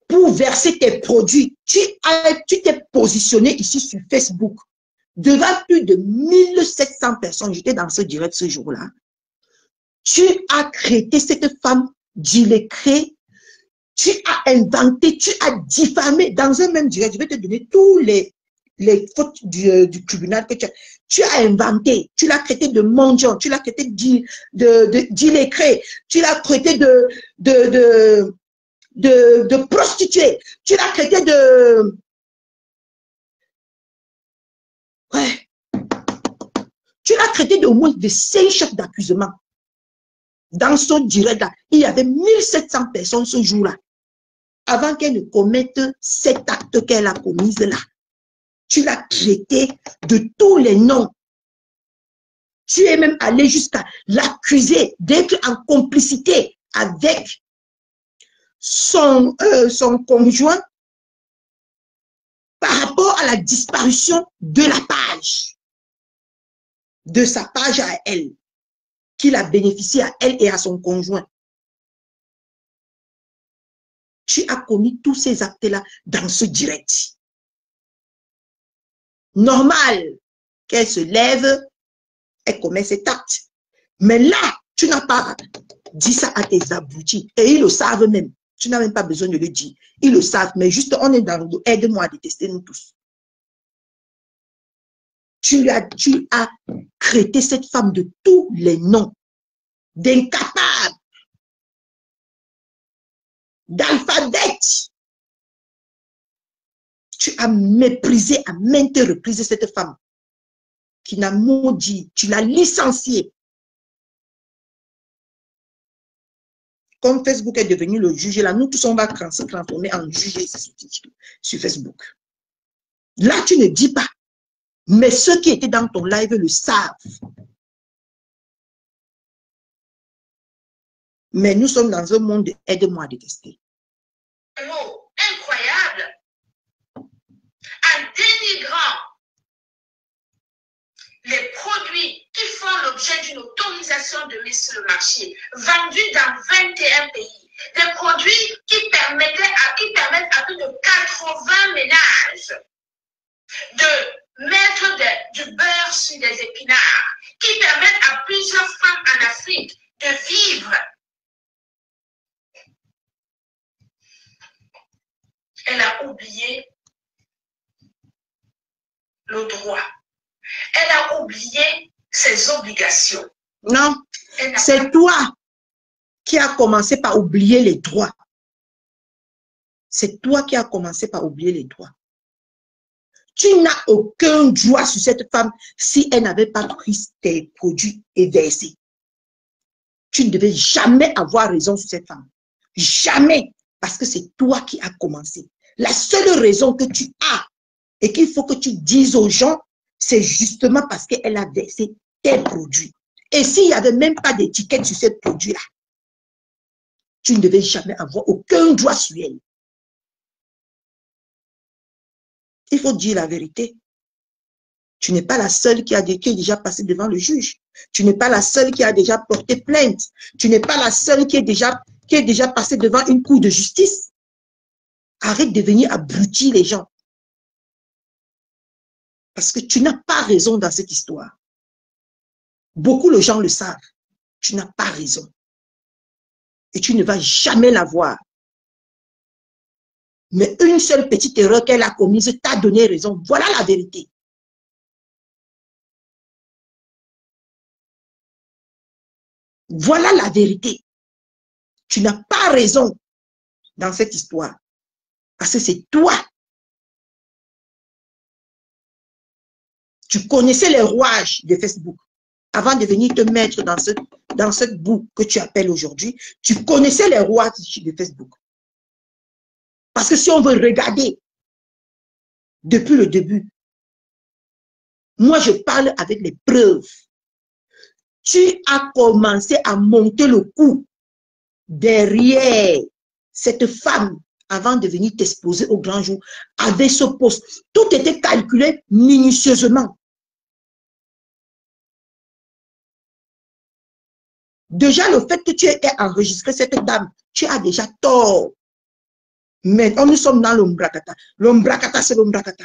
pour verser tes produits, tu t'es positionné ici sur Facebook devant plus de 1700 personnes, j'étais dans ce direct ce jour-là, tu as traité cette femme d'illettrée, tu as inventé, tu as diffamé dans un même direct. Je vais te donner tous les fautes du tribunal que tu as inventé. Tu l'as traité de mendiant, tu l'as traité d'illettré, tu l'as traité de prostituée, tu l'as traité de... Ouais. Tu l'as traité d'au moins de 5 chefs d'accusement. Dans son direct, là, il y avait 1700 personnes ce jour-là. Avant qu'elle ne commette cet acte qu'elle a commis là. Tu l'as traité de tous les noms. Tu es même allé jusqu'à l'accuser d'être en complicité avec son conjoint par rapport à la disparition de la page, de sa page à elle, qu'il a bénéficié à elle et à son conjoint. Tu as commis tous ces actes-là dans ce direct. Normal qu'elle se lève, elle commet cet acte. Mais là, tu n'as pas dit ça à tes abrutis. Et ils le savent même. Tu n'as même pas besoin de le dire. Ils le savent, mais juste on est dans le aide-moi à détester nous tous. Tu as traité cette femme de tous les noms, d'incapable, d'alphabète. Tu as méprisé à maintes reprises cette femme qui n'a maudit. Tu l'as licenciée. Comme Facebook est devenu le juge, là, nous tous, on va se transformer en juge sur Facebook. Là, tu ne dis pas. Mais ceux qui étaient dans ton live le savent. Mais nous sommes dans un monde de aide-moi à détester. Incroyable. En dénigrant les produits qui font l'objet d'une autorisation de mise sur le marché, vendus dans 21 pays. Des produits qui permettent à plus de 80 ménages de mettre du beurre sur des épinards, qui permettent à plusieurs femmes en Afrique de vivre. Elle a oublié le droit. Elle a oublié ses obligations. Non, c'est toi qui as commencé par oublier les droits. C'est toi qui as commencé par oublier les droits. Tu n'as aucun droit sur cette femme si elle n'avait pas pris tes produits et versé. Tu ne devais jamais avoir raison sur cette femme. Jamais. Parce que c'est toi qui as commencé. La seule raison que tu as et qu'il faut que tu dises aux gens, c'est justement parce qu'elle a versé tes produits. Et s'il n'y avait même pas d'étiquette sur ces produits-là, tu ne devais jamais avoir aucun droit sur elle. Il faut dire la vérité. Tu n'es pas la seule qui est déjà passée devant le juge. Tu n'es pas la seule qui a déjà porté plainte. Tu n'es pas la seule qui est déjà passée devant une cour de justice. Arrête de venir abrutir les gens. Parce que tu n'as pas raison dans cette histoire. Beaucoup de gens le savent. Tu n'as pas raison. Et tu ne vas jamais l'avoir. Mais une seule petite erreur qu'elle a commise t'a donné raison. Voilà la vérité. Voilà la vérité. Tu n'as pas raison dans cette histoire. Parce que c'est toi. Tu connaissais les rouages de Facebook. Avant de venir te mettre dans cette boue que tu appelles aujourd'hui, tu connaissais les rouages de Facebook. Parce que si on veut regarder depuis le début, moi je parle avec les preuves. Tu as commencé à monter le coup derrière cette femme avant de venir t'exposer au grand jour avec ce poste. Tout était calculé minutieusement. Déjà, le fait que tu aies enregistré cette dame, tu as déjà tort. Mais nous sommes dans l'ombrakata. L'ombrakata, c'est l'ombrakata.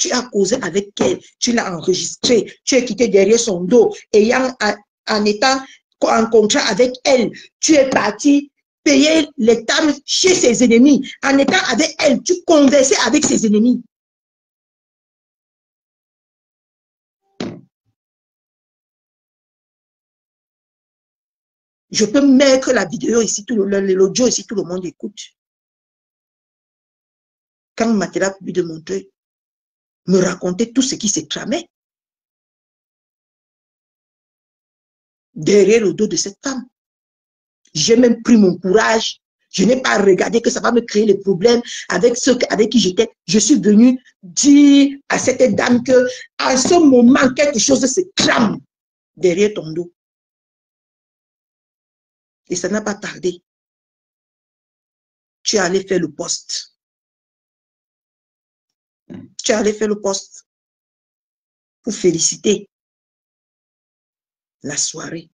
Tu as causé avec elle, tu l'as enregistré, tu es quitté derrière son dos, en étant en contrat avec elle, tu es parti payer les tables chez ses ennemis. En étant avec elle, tu conversais avec ses ennemis. Je peux mettre la vidéo ici, l'audio ici, tout le monde écoute. Quand Mathilda a pu de montrer, me raconter tout ce qui s'est tramé derrière le dos de cette femme. J'ai même pris mon courage. Je n'ai pas regardé que ça va me créer les problèmes avec ceux avec qui j'étais. Je suis venue dire à cette dame que à ce moment, quelque chose se trame derrière ton dos. Et ça n'a pas tardé. Tu es allé faire le poste. Tu es allé faire le poste pour féliciter la soirée.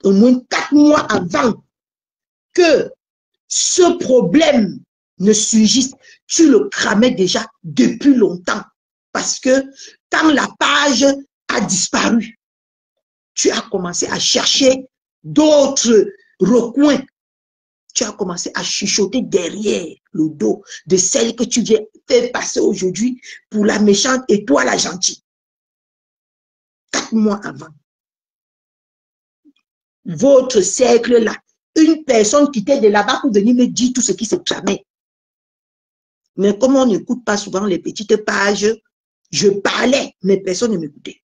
Au moins 4 mois avant que ce problème ne surgisse, tu le cramais déjà depuis longtemps. Parce que quand la page a disparu, tu as commencé à chercher d'autres recoins. Tu as commencé à chuchoter derrière le dos de celle que tu viens faire passer aujourd'hui pour la méchante et toi la gentille. 4 mois avant. Votre cercle-là, une personne qui était de là-bas pour venir me dire tout ce qui s'est tramé. Mais comme on n'écoute pas souvent les petites pages, je parlais, mais personne ne m'écoutait.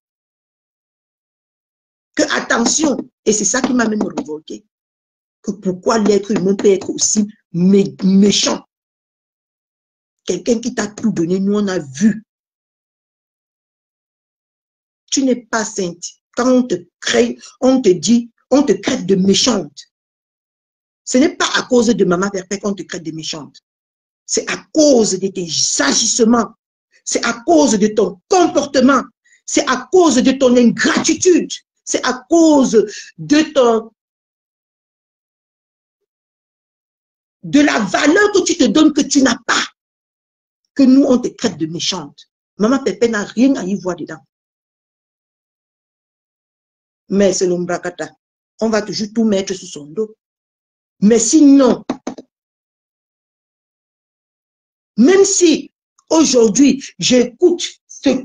Que attention, et c'est ça qui m'a même révolté, que pourquoi l'être humain peut être aussi méchant. Quelqu'un qui t'a tout donné, nous on a vu. Tu n'es pas sainte. Quand on te crée, on te dit, on te traite de méchante. Ce n'est pas à cause de maman Pépé qu'on te traite de méchante. C'est à cause de tes agissements. C'est à cause de ton comportement. C'est à cause de ton ingratitude. C'est à cause de la valeur que tu te donnes que tu n'as pas. Que nous, on te traite de méchante. Maman Pépé n'a rien à y voir dedans. Mais c'est l'ombrakata. On va toujours tout mettre sur son dos. Mais sinon, même si aujourd'hui, j'écoute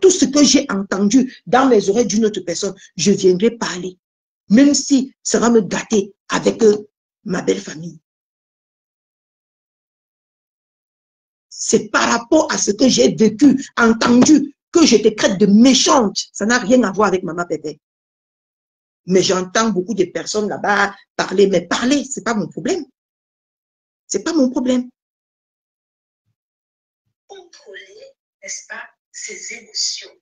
tout ce que j'ai entendu dans les oreilles d'une autre personne, je viendrai parler. Même si ça va me gâter avec ma belle famille. C'est par rapport à ce que j'ai vécu, entendu, que je te traite de méchante. Ça n'a rien à voir avec maman Pépé. Mais j'entends beaucoup de personnes là-bas parler. Mais parler, ce n'est pas mon problème. Ce n'est pas mon problème. Contrôler, n'est-ce pas, ses émotions.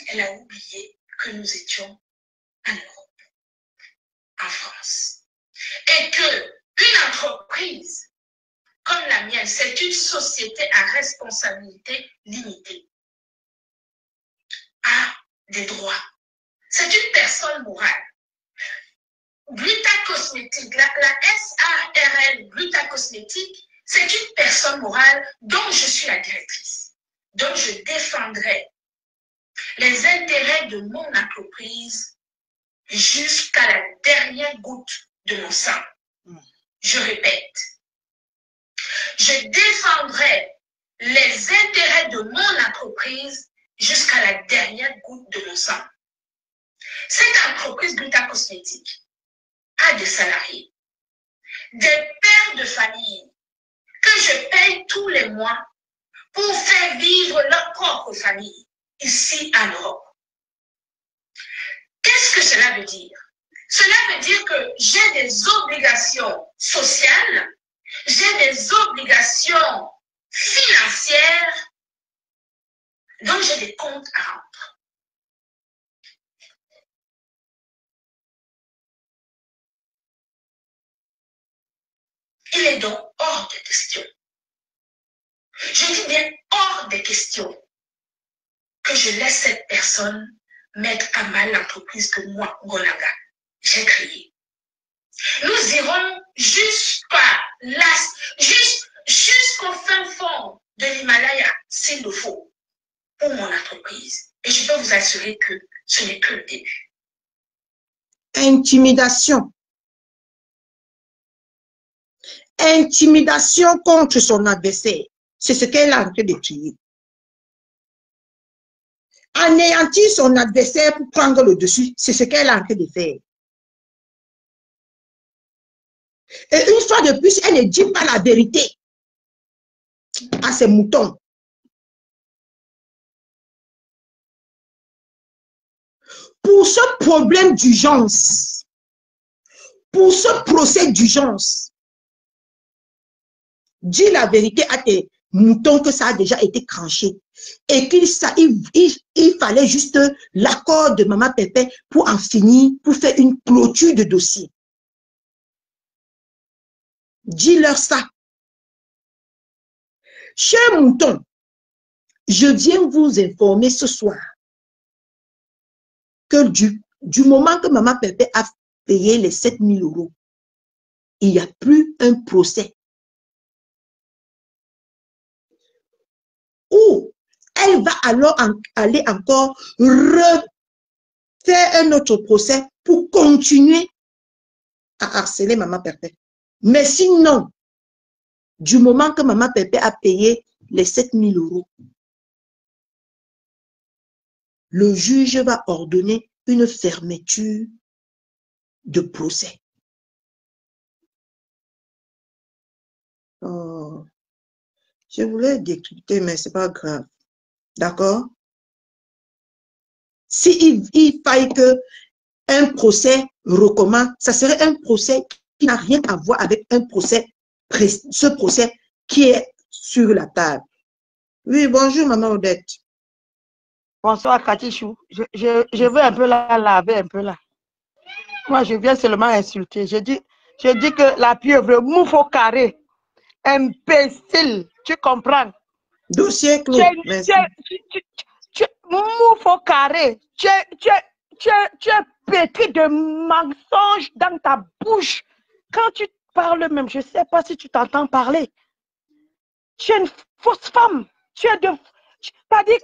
Elle a oublié que nous étions en Europe, en France. Et qu'une entreprise comme la mienne, c'est une société à responsabilité limitée, a des droits. C'est une personne morale. Glutacosmétique, la SARL, glutacosmétique, c'est une personne morale dont je suis la directrice, dont je défendrai les intérêts de mon entreprise jusqu'à la dernière goutte de mon sang. Je répète, je défendrai les intérêts de mon entreprise jusqu'à la dernière goutte de mon sang. Cette entreprise Glutacosmétique a des salariés, des pères de famille que je paye tous les mois pour faire vivre leur propre famille ici en Europe. Qu'est-ce que cela veut dire? Cela veut dire que j'ai des obligations sociales, j'ai des obligations financières, donc j'ai des comptes à rendre. Il est donc hors de question. Je dis bien hors de question que je laisse cette personne mettre à mal l'entreprise que moi, Ngolaga, j'ai créée. Nous irons jusqu'à jusqu'au fin fond de l'Himalaya, s'il le faut, pour mon entreprise. Et je peux vous assurer que ce n'est que le début. Intimidation. Intimidation contre son adversaire. C'est ce qu'elle a en train de crier. Anéantir son adversaire pour prendre le dessus, c'est ce qu'elle a en train de faire. Et une fois de plus, elle ne dit pas la vérité à ses moutons. Pour ce problème d'urgence, pour ce procès d'urgence, dis la vérité à tes moutons que ça a déjà été cranché et qu'il fallait juste l'accord de Maman Pépé pour en finir, pour faire une clôture de dossier. Dis-leur ça. Chers moutons, je viens vous informer ce soir que du moment que Maman Pépé a payé les 7 000 €, il n'y a plus un procès où elle va alors aller encore refaire un autre procès pour continuer à harceler Maman Pépé. Mais sinon, du moment que Maman Pépé a payé les 7 000 €, le juge va ordonner une fermeture de procès. Oh, je voulais décrypter, mais ce n'est pas grave. D'accord? S'il faille qu'un procès recommence, ça serait un procès qui n'a rien à voir avec un procès, ce procès qui est sur la table. Oui, bonjour, Maman Odette. Bonsoir, Katichou. Je veux un peu la laver, un peu là. Moi, je viens seulement insulter. Je dis que la pieuvre mouffe au carré. Imbécile, tu comprends? Dossier clos. Merci. Mouffe au carré. Tu es pétri de mensonges dans ta bouche. Quand tu parles même, je ne sais pas si tu t'entends parler. Tu es une fausse femme. Tu as dit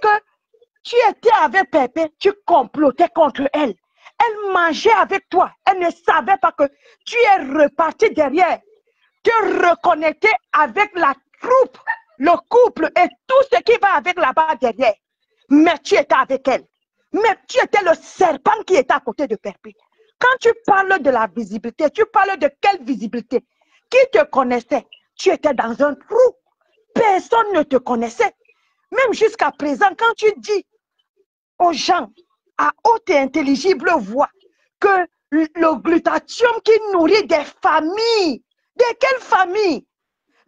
que tu étais avec Pépé, tu complotais contre elle. Elle mangeait avec toi. Elle ne savait pas que tu es reparti derrière. Te reconnecter avec la troupe, le couple et tout ce qui va avec là-bas derrière. Mais tu étais avec elle. Mais tu étais le serpent qui était à côté de Pépé. Quand tu parles de la visibilité, tu parles de quelle visibilité? Qui te connaissait? Tu étais dans un trou. Personne ne te connaissait. Même jusqu'à présent, quand tu dis aux gens à haute et intelligible voix que le glutathion qui nourrit des familles, de quelle famille?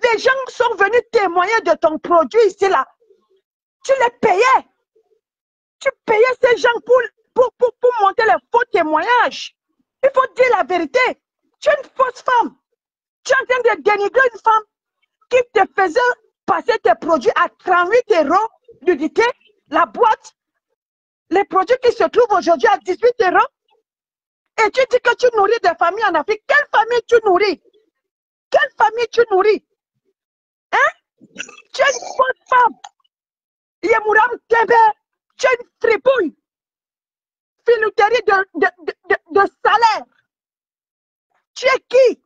Les gens sont venus témoigner de ton produit ici là. Tu les payais. Tu payais ces gens pour monter les faux témoignages. Il faut dire la vérité. Tu es une fausse femme. Tu es en train de dénigrer une femme qui te faisait passer tes produits à 38 € l'unité, la boîte, les produits qui se trouvent aujourd'hui à 18 €. Et tu dis que tu nourris des familles en Afrique. Quelle famille tu nourris? Quelle famille tu nourris? Hein? Tu es une bonne femme. Yemouram Tebe, tu es une fripouille. Filouterie de salaire. Tu es qui?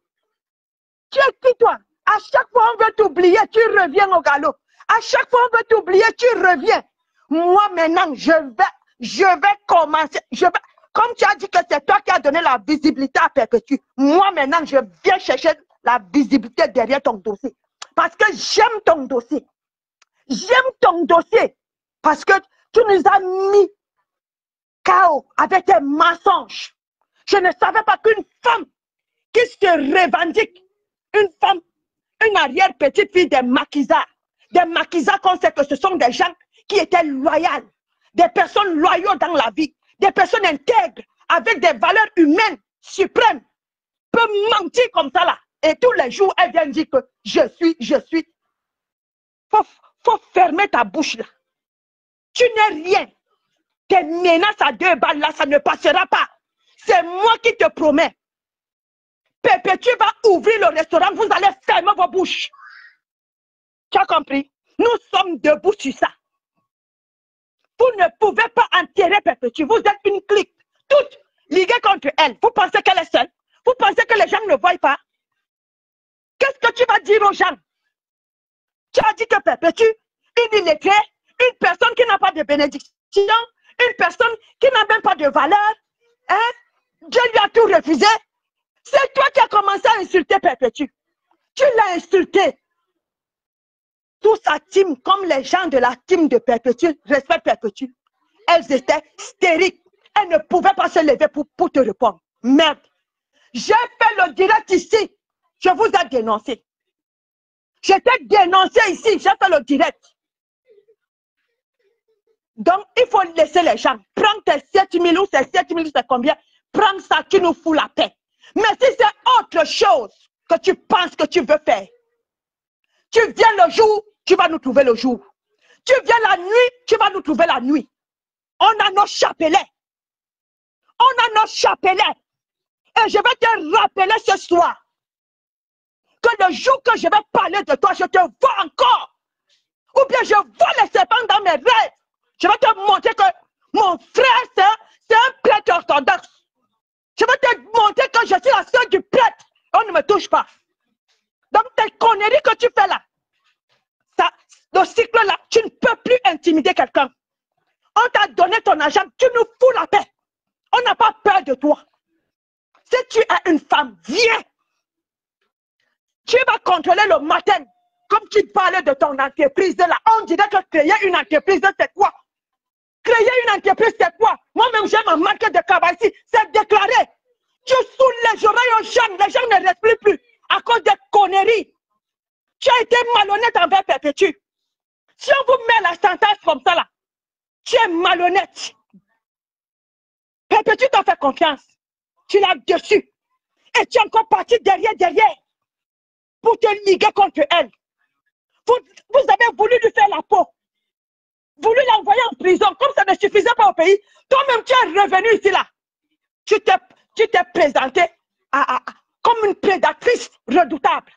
Tu es qui toi? À chaque fois on veut t'oublier, tu reviens au galop. À chaque fois on veut t'oublier, tu reviens. Moi maintenant, je vais commencer. Comme tu as dit que c'est toi qui as donné la visibilité à Perpétue, moi maintenant, je viens chercher la visibilité derrière ton dossier. Parce que j'aime ton dossier. J'aime ton dossier. Parce que tu nous as mis KO avec tes mensonges. Je ne savais pas qu'une femme qui se revendique, une femme, une arrière-petite-fille des maquisards qu'on sait que ce sont des gens qui étaient loyaux, des personnes loyaux dans la vie, des personnes intègres, avec des valeurs humaines suprêmes, peut mentir comme ça là. Et tous les jours, elle vient dire que je suis. Faut fermer ta bouche là. Tu n'es rien. Tes menaces à 2 balles là, ça ne passera pas. C'est moi qui te promets. Perpétue va ouvrir le restaurant, vous allez fermer vos bouches. Tu as compris? Nous sommes debout sur ça. Vous ne pouvez pas enterrer Perpétue. Vous êtes une clique, toute liguée contre elle. Vous pensez qu'elle est seule? Vous pensez que les gens ne voient pas? Qu'est-ce que tu vas dire aux gens? Tu as dit que Perpétue, une illettrée, une personne qui n'a pas de bénédiction, une personne qui n'a même pas de valeur, hein? Dieu lui a tout refusé. C'est toi qui as commencé à insulter Perpétue. Tu l'as insulté. Toute sa team, comme les gens de la team de Perpétue, respectent Perpétue. Elles étaient stériles. Elles ne pouvaient pas se lever pour te répondre. Merde. J'ai fait le direct ici. Je vous ai dénoncé. J'étais dénoncé ici. J'ai fait le direct. Donc, il faut laisser les gens. Prends tes 7 000 ou ces 7 000, c'est combien? Prends ça, tu nous fous la paix. Mais si c'est autre chose que tu penses que tu veux faire, tu viens le jour, tu vas nous trouver le jour. Tu viens la nuit, tu vas nous trouver la nuit. On a nos chapelets. On a nos chapelets. Et je vais te rappeler ce soir que le jour que je vais parler de toi, je te vois encore. Ou bien je vois les serpents dans mes rêves. Je vais te montrer que mon frère, c'est un prêtre orthodoxe. Je vais te montrer que je suis la sœur du prêtre. On ne me touche pas. Donc, tes conneries que tu fais là, ça, le cycle là, tu ne peux plus intimider quelqu'un. On t'a donné ton argent, tu nous fous la paix. On n'a pas peur de toi. Si tu es une femme, viens. Tu vas contrôler le matin. Comme tu parlais de ton entreprise là, on dirait que créer une entreprise, c'est quoi? Créer une entreprise, c'est quoi? Moi-même, j'ai ma marque de travail ici. C'est déclaré. Tu saoules les oreilles aux gens. Les gens ne respirent plus à cause des conneries. Tu as été malhonnête envers Perpétue. Si on vous met la sentence comme ça, là, tu es malhonnête. Perpétue t'a fait confiance. Tu l'as dessus. Et tu es encore parti derrière pour te liguer contre elle. Vous avez voulu lui faire la peau. Voulu l'envoyer en prison. Comme ça ne suffisait pas au pays. Toi-même, tu es revenu ici, là. Tu t'es présenté comme une prédatrice redoutable.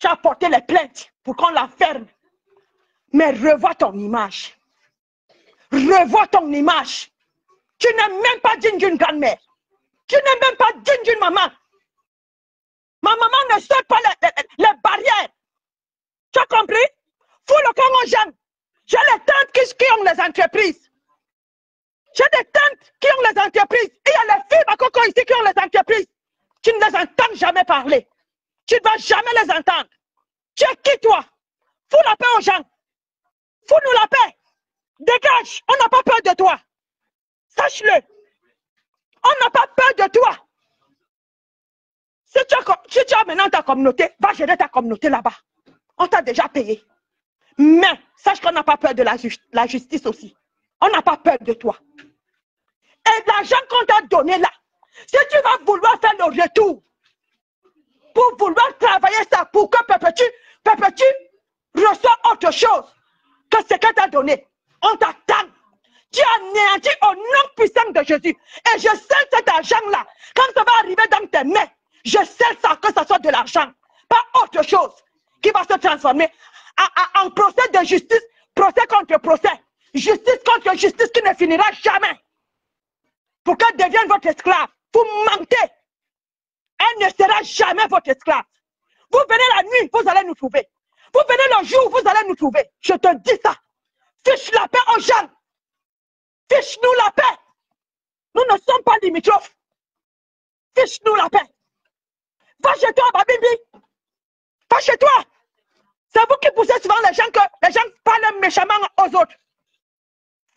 Tu as porté les plaintes pour qu'on la ferme. Mais revois ton image. Revois ton image. Tu n'es même pas digne d'une grand-mère. Tu n'es même pas digne d'une maman. Ma maman ne saute pas les barrières. Tu as compris? Fous le camp aux gens. J'ai les tantes qui ont les entreprises. J'ai des tantes qui ont les entreprises. Et il y a les filles à Coco ici qui ont les entreprises. Tu ne les entends jamais parler. Tu ne vas jamais les entendre. Tu es qui toi? Fous la paix aux gens. Fous-nous la paix. Dégage. On n'a pas peur de toi. Sache-le. On n'a pas peur de toi. Si tu as maintenant ta communauté, va gérer ta communauté là-bas. On t'a déjà payé. Mais sache qu'on n'a pas peur de la justice aussi. On n'a pas peur de toi. Et l'argent qu'on t'a donné là, si tu vas vouloir faire le retour, pour vouloir travailler ça, pour que Perpétue reçoit autre chose que ce qu'elle t'a donné, on t'attend. Tu as anéanti au nom puissant de Jésus. Et je scelle cet argent-là. Quand ça va arriver dans tes mains, je scelle ça, que ça soit de l'argent, pas autre chose qui va se transformer en procès de justice, procès contre procès, justice contre justice qui ne finira jamais. Pour qu'elle devienne votre esclave, vous mentez. Elle ne sera jamais votre esclave. Vous venez la nuit, vous allez nous trouver. Vous venez le jour, vous allez nous trouver. Je te dis ça. Fiche la paix aux gens. Fiche-nous la paix. Nous ne sommes pas limitrophes. Fiche-nous la paix. Va chez toi, Babimbi. Va chez toi. C'est vous qui poussez souvent les gens que les gens parlent méchamment aux autres.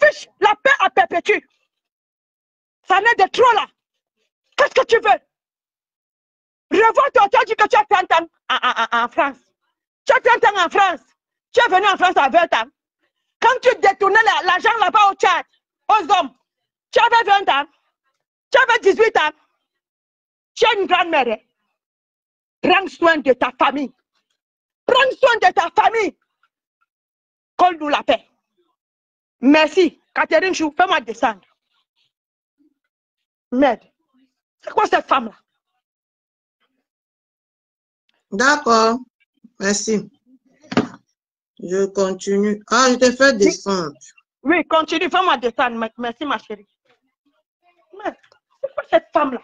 Fiche la paix à Perpétue. Ça n'est de trop là. Qu'est-ce que tu veux? Revois toi, tu as dit que tu as 30 ans en France. Tu as 30 ans en France. Tu es venu en France à 20 ans. Quand tu détournais l'argent là-bas au Tchad, aux hommes, tu avais 20 ans. Tu avais 18 ans. Tu es une grand-mère. Prends soin de ta famille. Prends soin de ta famille. Colle-nous la paix. Merci. Catherine Chou, fais-moi descendre. Merde. C'est quoi cette femme-là? D'accord. Merci. Je continue. Ah, je t'ai fait descendre. Oui, continue, fais-moi descendre. Merci, ma chérie. Mais c'est quoi cette femme-là?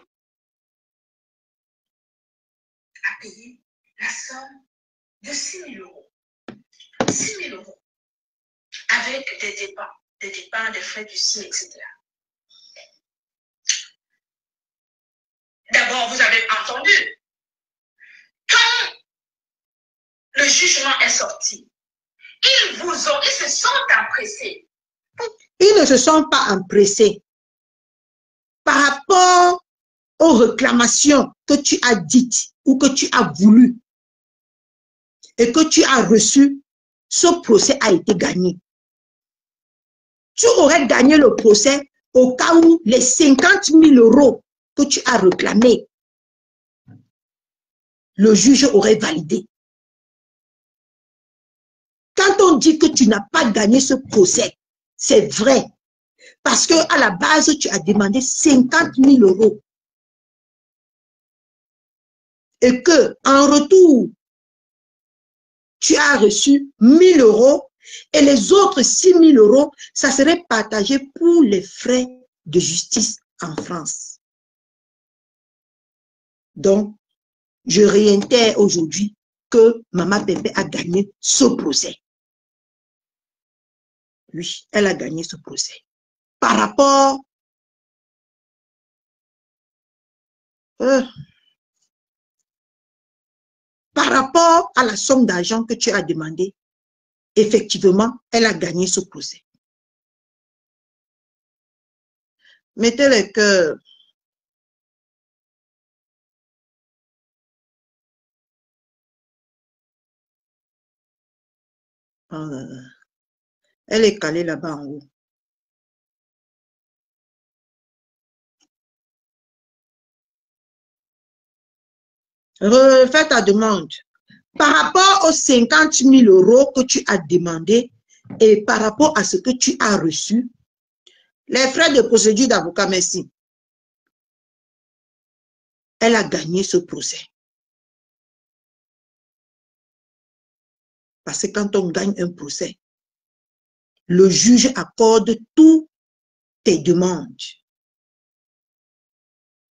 A payé la somme de 6 000 euros. 6 000 euros. Avec des dépenses, des frais du CIE, etc. D'abord, vous avez entendu, quand le jugement est sorti, ils se sont empressés. Ils ne se sont pas empressés. Par rapport aux réclamations que tu as dites ou que tu as voulu et que tu as reçu, ce procès a été gagné. Tu aurais gagné le procès au cas où les 50 000 euros que tu as réclamés, le juge aurait validé. Quand on dit que tu n'as pas gagné ce procès, c'est vrai. Parce qu'à la base, tu as demandé 50 000 euros. Et que, en retour, tu as reçu 1 000 euros et les autres 6 000 euros, ça serait partagé pour les frais de justice en France. Donc, je réitère aujourd'hui que Maman Pépé a gagné ce procès. Oui, elle a gagné ce procès. Par rapport à la somme d'argent que tu as demandé, effectivement, elle a gagné ce procès. Mettez le cœur. Elle est calée là-bas en haut. Refais ta demande. Par rapport aux 50 000 euros que tu as demandé et par rapport à ce que tu as reçu, les frais de procédure d'avocat, merci. Elle a gagné ce procès. Parce que quand on gagne un procès, le juge accorde toutes tes demandes.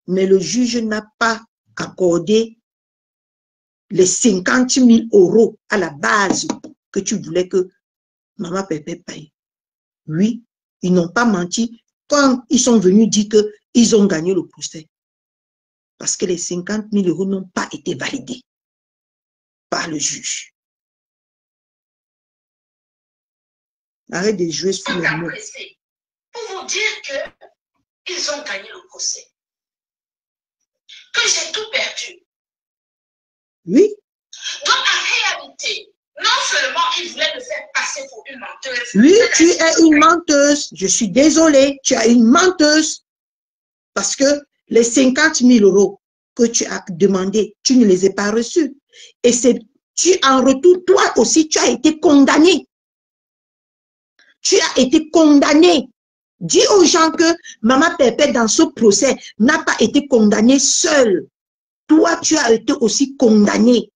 Mais le juge n'a pas accordé les 50 000 euros à la base que tu voulais que Maman Pépé paye. Oui, ils n'ont pas menti quand ils sont venus dire qu'ils ont gagné le procès. Parce que les 50 000 euros n'ont pas été validés par le juge. Arrête de jouer sur le mot. Pour vous dire qu'ils ont gagné le procès. Que j'ai tout perdu. Oui. Donc, en réalité, non seulement ils voulaient me faire passer pour une menteuse. Oui, tu es une menteuse. Je suis désolée, tu es une menteuse. Parce que les 50 000 euros que tu as demandé, tu ne les as pas reçus. Et en retour, toi aussi, tu as été condamné. Tu as été condamné. Dis aux gens que Maman Pépé, dans ce procès, n'a pas été condamnée seule. Toi, tu as été aussi condamné.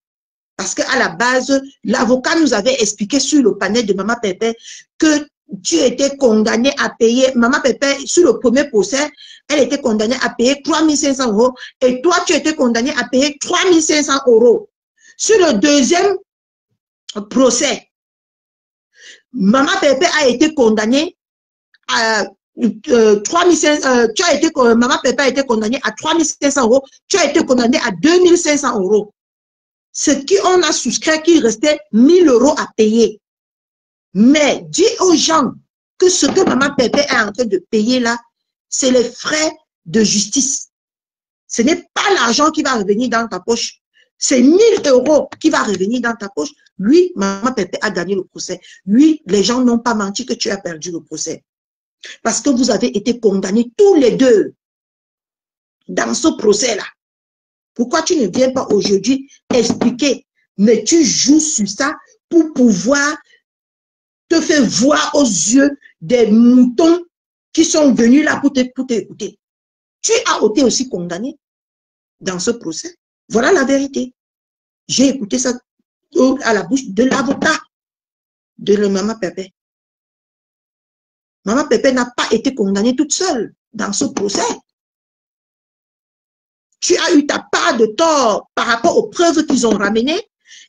Parce qu'à la base, l'avocat nous avait expliqué sur le panel de Maman Pépé que tu étais condamné à payer, Maman Pépé, sur le premier procès, elle était condamnée à payer 3 500 euros et toi, tu étais condamné à payer 3 500 euros. Sur le deuxième procès, Maman Pépé a été condamnée à 3 500, Maman Pépé a été condamnée à 3 500 euros, tu as été condamné à 2 500 euros. Ce qu'on a souscrit qu'il restait 1 000 euros à payer. Mais dis aux gens que ce que Maman Pépé est en train de payer là, c'est les frais de justice. Ce n'est pas l'argent qui va revenir dans ta poche. C'est 1 000 euros qui va revenir dans ta poche. Oui, Maman Pépé a gagné le procès. Oui, les gens n'ont pas menti que tu as perdu le procès. Parce que vous avez été condamnés tous les deux dans ce procès-là. Pourquoi tu ne viens pas aujourd'hui expliquer, mais tu joues sur ça pour pouvoir te faire voir aux yeux des moutons qui sont venus là pour t'écouter. Tu as été aussi condamné dans ce procès. Voilà la vérité. J'ai écouté ça à la bouche de l'avocat. de la maman Pépé. Maman Pépé n'a pas été condamnée toute seule dans ce procès. Tu as eu ta part de tort par rapport aux preuves qu'ils ont ramenées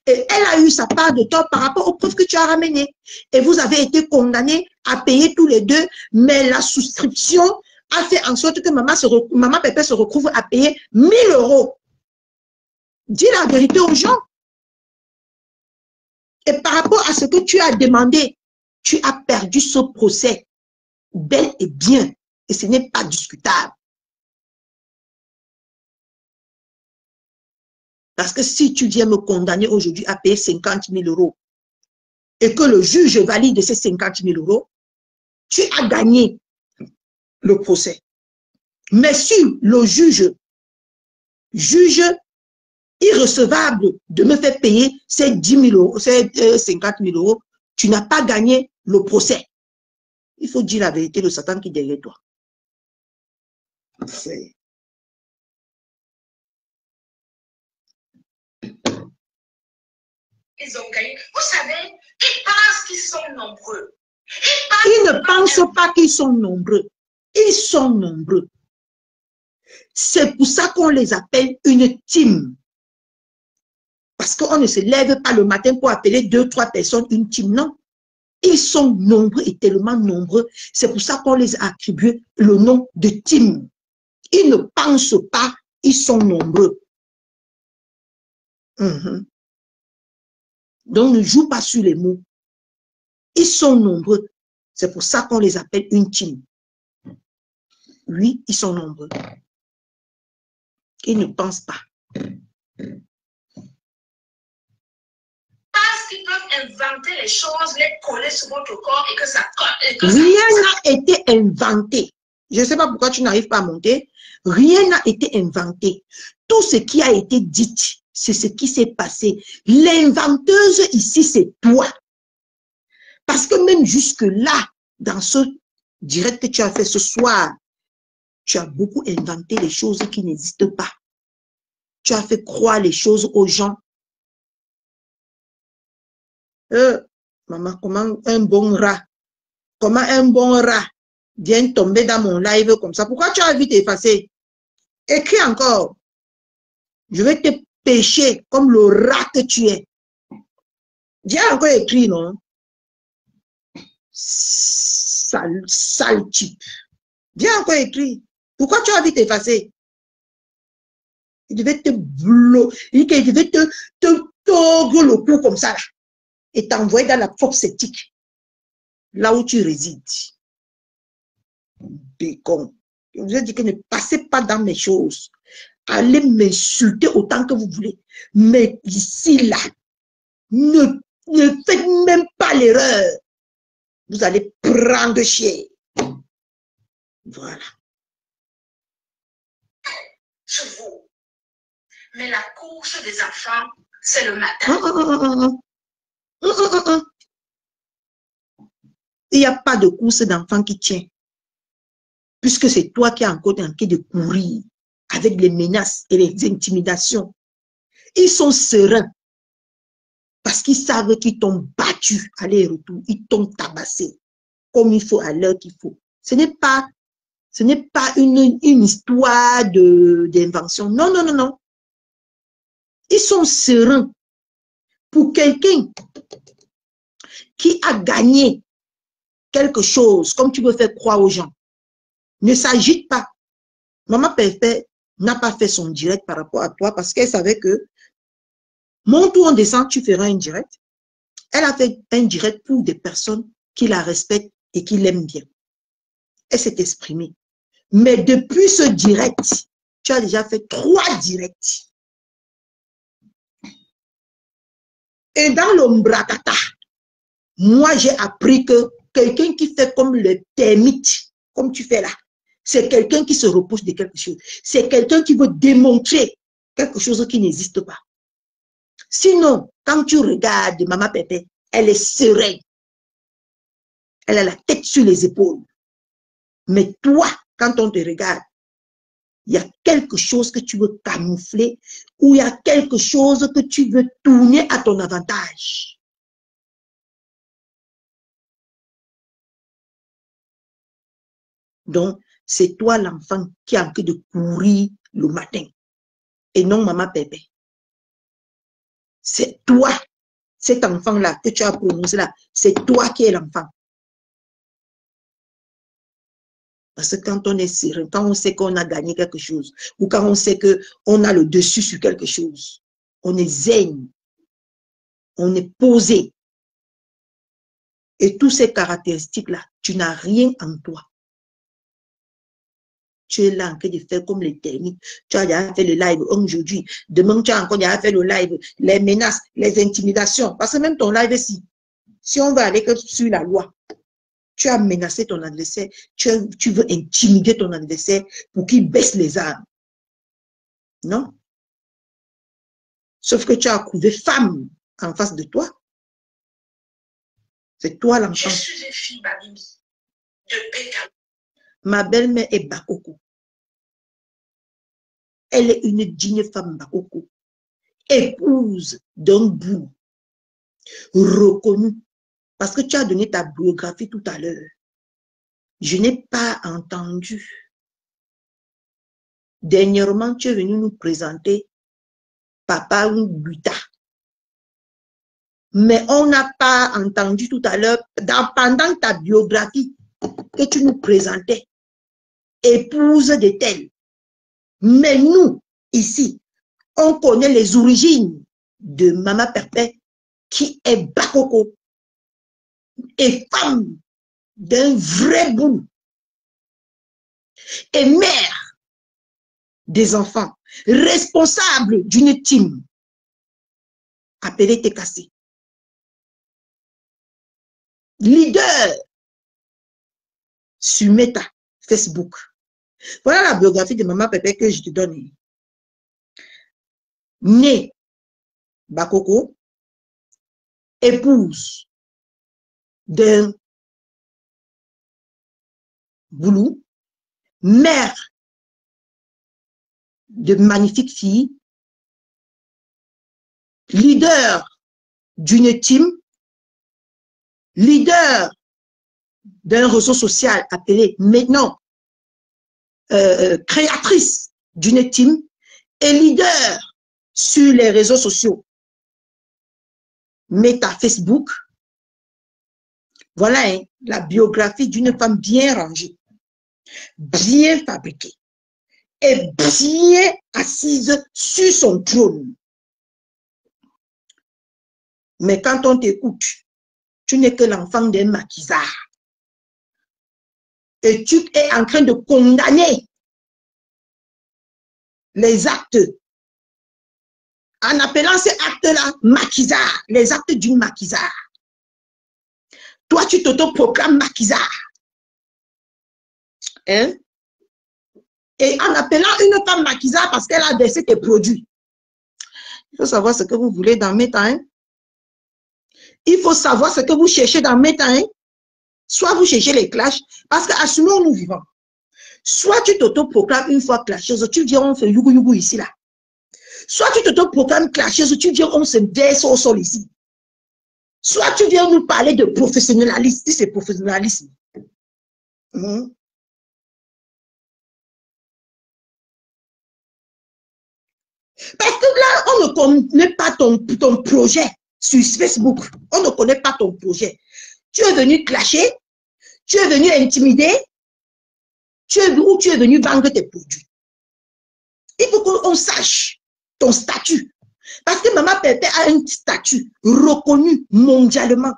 et elle a eu sa part de tort par rapport aux preuves que tu as ramenées. Et vous avez été condamnés à payer tous les deux, mais la souscription a fait en sorte que maman Pépé se retrouve à payer 1000 €. Dis la vérité aux gens. Et par rapport à ce que tu as demandé, tu as perdu ce procès bel et bien. Et ce n'est pas discutable. Parce que si tu viens me condamner aujourd'hui à payer 50 000 € et que le juge valide ces 50 000 €, tu as gagné le procès. Mais si le juge juge irrecevable de me faire payer ces 10 000 €, ces 50 000 €, tu n'as pas gagné le procès. Il faut dire la vérité, le Satan qui est derrière toi. Ils ont gagné. Vous savez, ils pensent qu'ils sont nombreux. Ils ne pensent pas qu'ils sont nombreux. Ils sont nombreux. C'est pour ça qu'on les appelle une team. Parce qu'on ne se lève pas le matin pour appeler 2, 3 personnes une team, non. Ils sont nombreux et tellement nombreux. C'est pour ça qu'on les a attribué le nom de team. Ils ne pensent pas, ils sont nombreux. Donc, ne joue pas sur les mots. Ils sont nombreux. C'est pour ça qu'on les appelle une team. Oui, ils sont nombreux. Ils ne pensent pas. Parce qu'ils peuvent inventer les choses, les coller sur votre corps et que ça colle. Rien n'a été inventé. Je ne sais pas pourquoi tu n'arrives pas à monter. Rien n'a été inventé. Tout ce qui a été dit, c'est ce qui s'est passé. L'inventeuse ici, c'est toi. Parce que même jusque-là, dans ce direct que tu as fait ce soir, tu as beaucoup inventé les choses qui n'existent pas. Tu as fait croire les choses aux gens. Maman, comment un bon rat vient tomber dans mon live comme ça? Pourquoi tu as vite effacé? Écris encore. Je vais te pêcher comme le rat que tu es. J'ai encore écrit, non? Sale type. Viens encore écrit. Pourquoi tu as vite effacé? Il devait te bloquer, il devait te tordre le cou comme ça, là, et t'envoyer dans la fosse septique, là où tu résides. Bécon. Je vous ai dit que ne passez pas dans mes choses. Allez m'insulter autant que vous voulez. Mais ici, là, ne faites même pas l'erreur. Vous allez prendre cher. Voilà. Je vous. Mais la course des enfants, c'est le matin. Il n'y a pas de course d'enfants qui tient. Puisque c'est toi qui as encore tenté de courir avec les menaces et les intimidations. Ils sont sereins. Parce qu'ils savent qu'ils t'ont battu aller-retour. Ils t'ont tabassé comme il faut à l'heure qu'il faut. Ce n'est pas une histoire d'invention. Non, non, non, non. Ils sont sereins. Pour quelqu'un qui a gagné quelque chose, comme tu veux faire croire aux gens, ne s'agite pas. Maman Pépé n'a pas fait son direct par rapport à toi parce qu'elle savait que monte ou on descend, tu feras un direct. Elle a fait un direct pour des personnes qui la respectent et qui l'aiment bien. Elle s'est exprimée. Mais depuis ce direct, tu as déjà fait 3 directs. Et dans l'ombrakata, moi j'ai appris que quelqu'un qui fait comme le termite, comme tu fais là, c'est quelqu'un qui se repousse de quelque chose. C'est quelqu'un qui veut démontrer quelque chose qui n'existe pas. Sinon, quand tu regardes Maman Pépé, elle est sereine. Elle a la tête sur les épaules. Mais toi, quand on te regarde, il y a quelque chose que tu veux camoufler ou il y a quelque chose que tu veux tourner à ton avantage. Donc, c'est toi l'enfant qui a envie de courir le matin. Et non maman Pépé. C'est toi, cet enfant-là que tu as prononcé là. C'est toi qui es l'enfant. Parce que quand on est serein, quand on sait qu'on a gagné quelque chose, ou quand on sait qu'on a le dessus sur quelque chose, on est zen, on est posé. Et toutes ces caractéristiques-là, tu n'as rien en toi. Tu es là en train de faire comme les techniques. Tu as déjà fait le live aujourd'hui. Demain, tu as encore déjà fait le live. Les menaces, les intimidations. Parce que même ton live, si on va aller sur la loi, tu as menacé ton adversaire. Tu veux intimider ton adversaire pour qu'il baisse les armes. Non? Sauf que tu as trouvé femme en face de toi. C'est toi l'enfant. Je suis une fille, Babimi, de Pékin. Ma belle-mère est Bakoko. Elle est une digne femme Bakoko. Épouse d'un bout. Reconnue. Parce que tu as donné ta biographie tout à l'heure. Je n'ai pas entendu. Dernièrement, tu es venu nous présenter Papa Nguta. Mais on n'a pas entendu tout à l'heure, pendant ta biographie que tu nous présentais, épouse de telle. Mais nous, ici, on connaît les origines de Maman Pépé, qui est Bakoko, et femme d'un vrai bout, et mère des enfants, responsable d'une team appelée Tekassi. Leader sur Meta, Facebook. Voilà la biographie de Maman Pépé que je te donne. Née Bakoko, épouse d'un boulot, mère de magnifiques filles, leader d'une team, leader d'un réseau social appelé maintenant créatrice d'une team et leader sur les réseaux sociaux, Meta, Facebook. Voilà hein, la biographie d'une femme bien rangée, bien fabriquée et bien assise sur son trône. Mais quand on t'écoute, tu n'es que l'enfant d'un maquisard. Et tu es en train de condamner les actes, en appelant ces actes-là maquisard, les actes d'une maquisard. Toi, tu t'auto-proclames maquisard. Hein? Et en appelant une femme maquisard parce qu'elle a baissé tes produits. Il faut savoir ce que vous voulez dans Meta. Hein? Il faut savoir ce que vous cherchez dans Meta. Hein? Soit vous cherchez les clashs, parce qu'assumons nous vivons. Soit tu t'auto-proclames une fois clasheuse, tu viens, on fait yougou yougou ici là. Soit tu t'auto-proclames clasheuse, tu viens, on se verse au sol ici. Soit tu viens nous parler de professionnalisme, c'est professionnalisme. Parce que là, on ne connaît pas ton projet sur Facebook. On ne connaît pas ton projet. Tu es venu clasher, tu es venu intimider, tu es venu vendre tes produits. Il faut qu'on sache ton statut. Parce que Maman Pépé a un statut reconnu mondialement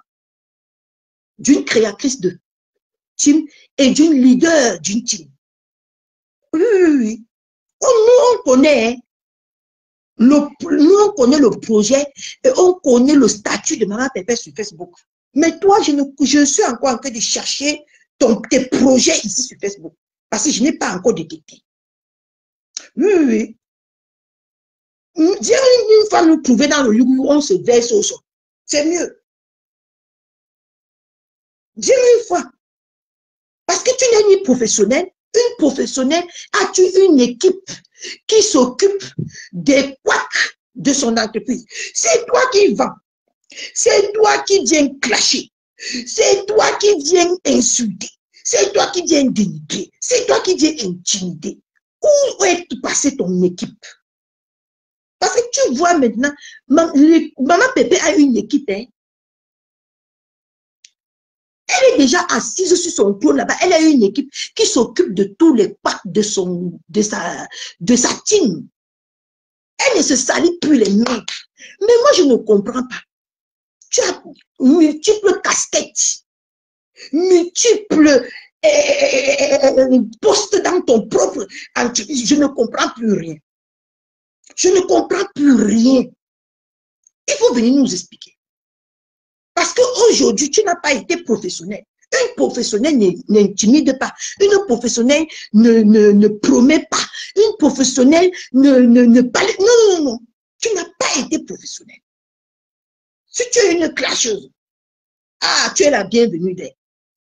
d'une créatrice de team et d'une leader d'une team. Oui. Nous, on connaît, hein, nous, on connaît le projet et on connaît le statut de Maman Pépé sur Facebook. Mais toi, je suis encore en train de chercher tes projets ici sur Facebook. Parce que je n'ai pas encore détecté. Oui. Dire une fois nous trouver dans le lieu où on se verse au sol. C'est mieux. Dire une fois. Parce que tu n'es ni professionnel. Une professionnelle, as-tu une équipe qui s'occupe des couacs de son entreprise? C'est toi qui vends. C'est toi qui viens clasher. C'est toi qui viens insulter. C'est toi qui viens dénigrer. C'est toi qui viens intimider. Où est passée ton équipe? Parce que tu vois maintenant, Maman Pépé a une équipe. Hein. Elle est déjà assise sur son trône là-bas. Elle a une équipe qui s'occupe de tous les packs de sa team. Elle ne se salit plus les mains. Mais moi, je ne comprends pas. Tu as multiples casquettes, multiples postes dans ton propre entreprise. Je ne comprends plus rien. Je ne comprends plus rien. Il faut venir nous expliquer. Parce qu'aujourd'hui, tu n'as pas été professionnel. Une professionnelle n'intimide pas. Une professionnelle ne promet pas. Une professionnelle ne parle. Non. Tu n'as pas été professionnel. Si tu es une clasheuse, tu es la bienvenue d'elle.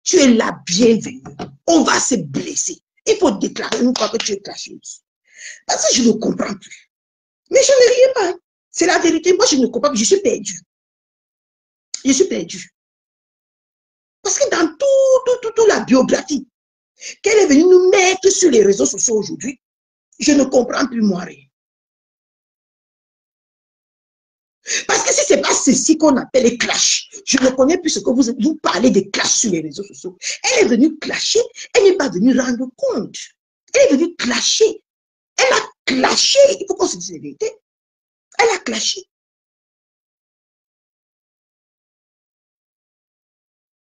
Tu es la bienvenue. On va se blesser. Il faut déclarer une fois que tu es clasheuse. Parce que je ne comprends plus. Mais je ne ris pas. C'est la vérité. Moi, je ne comprends pas. Je suis perdue. Je suis perdue. Parce que dans toute la biographie qu'elle est venue nous mettre sur les réseaux sociaux aujourd'hui, je ne comprends plus moi rien. Parce que si ce n'est pas ceci qu'on appelle les clashs, je ne connais plus ce que vous parlez des clashs sur les réseaux sociaux. Elle est venue clasher, elle n'est pas venue rendre compte. Elle est venue clasher. Elle a clashé, il faut qu'on se dise la vérité. Elle a clashé.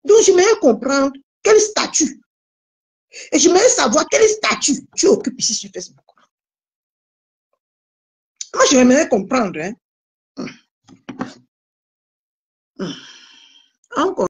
Donc, j'aimerais comprendre quel statut. Et j'aimerais savoir quel statut tu occupes ici sur Facebook. Moi, j'aimerais comprendre. Hein. Encore.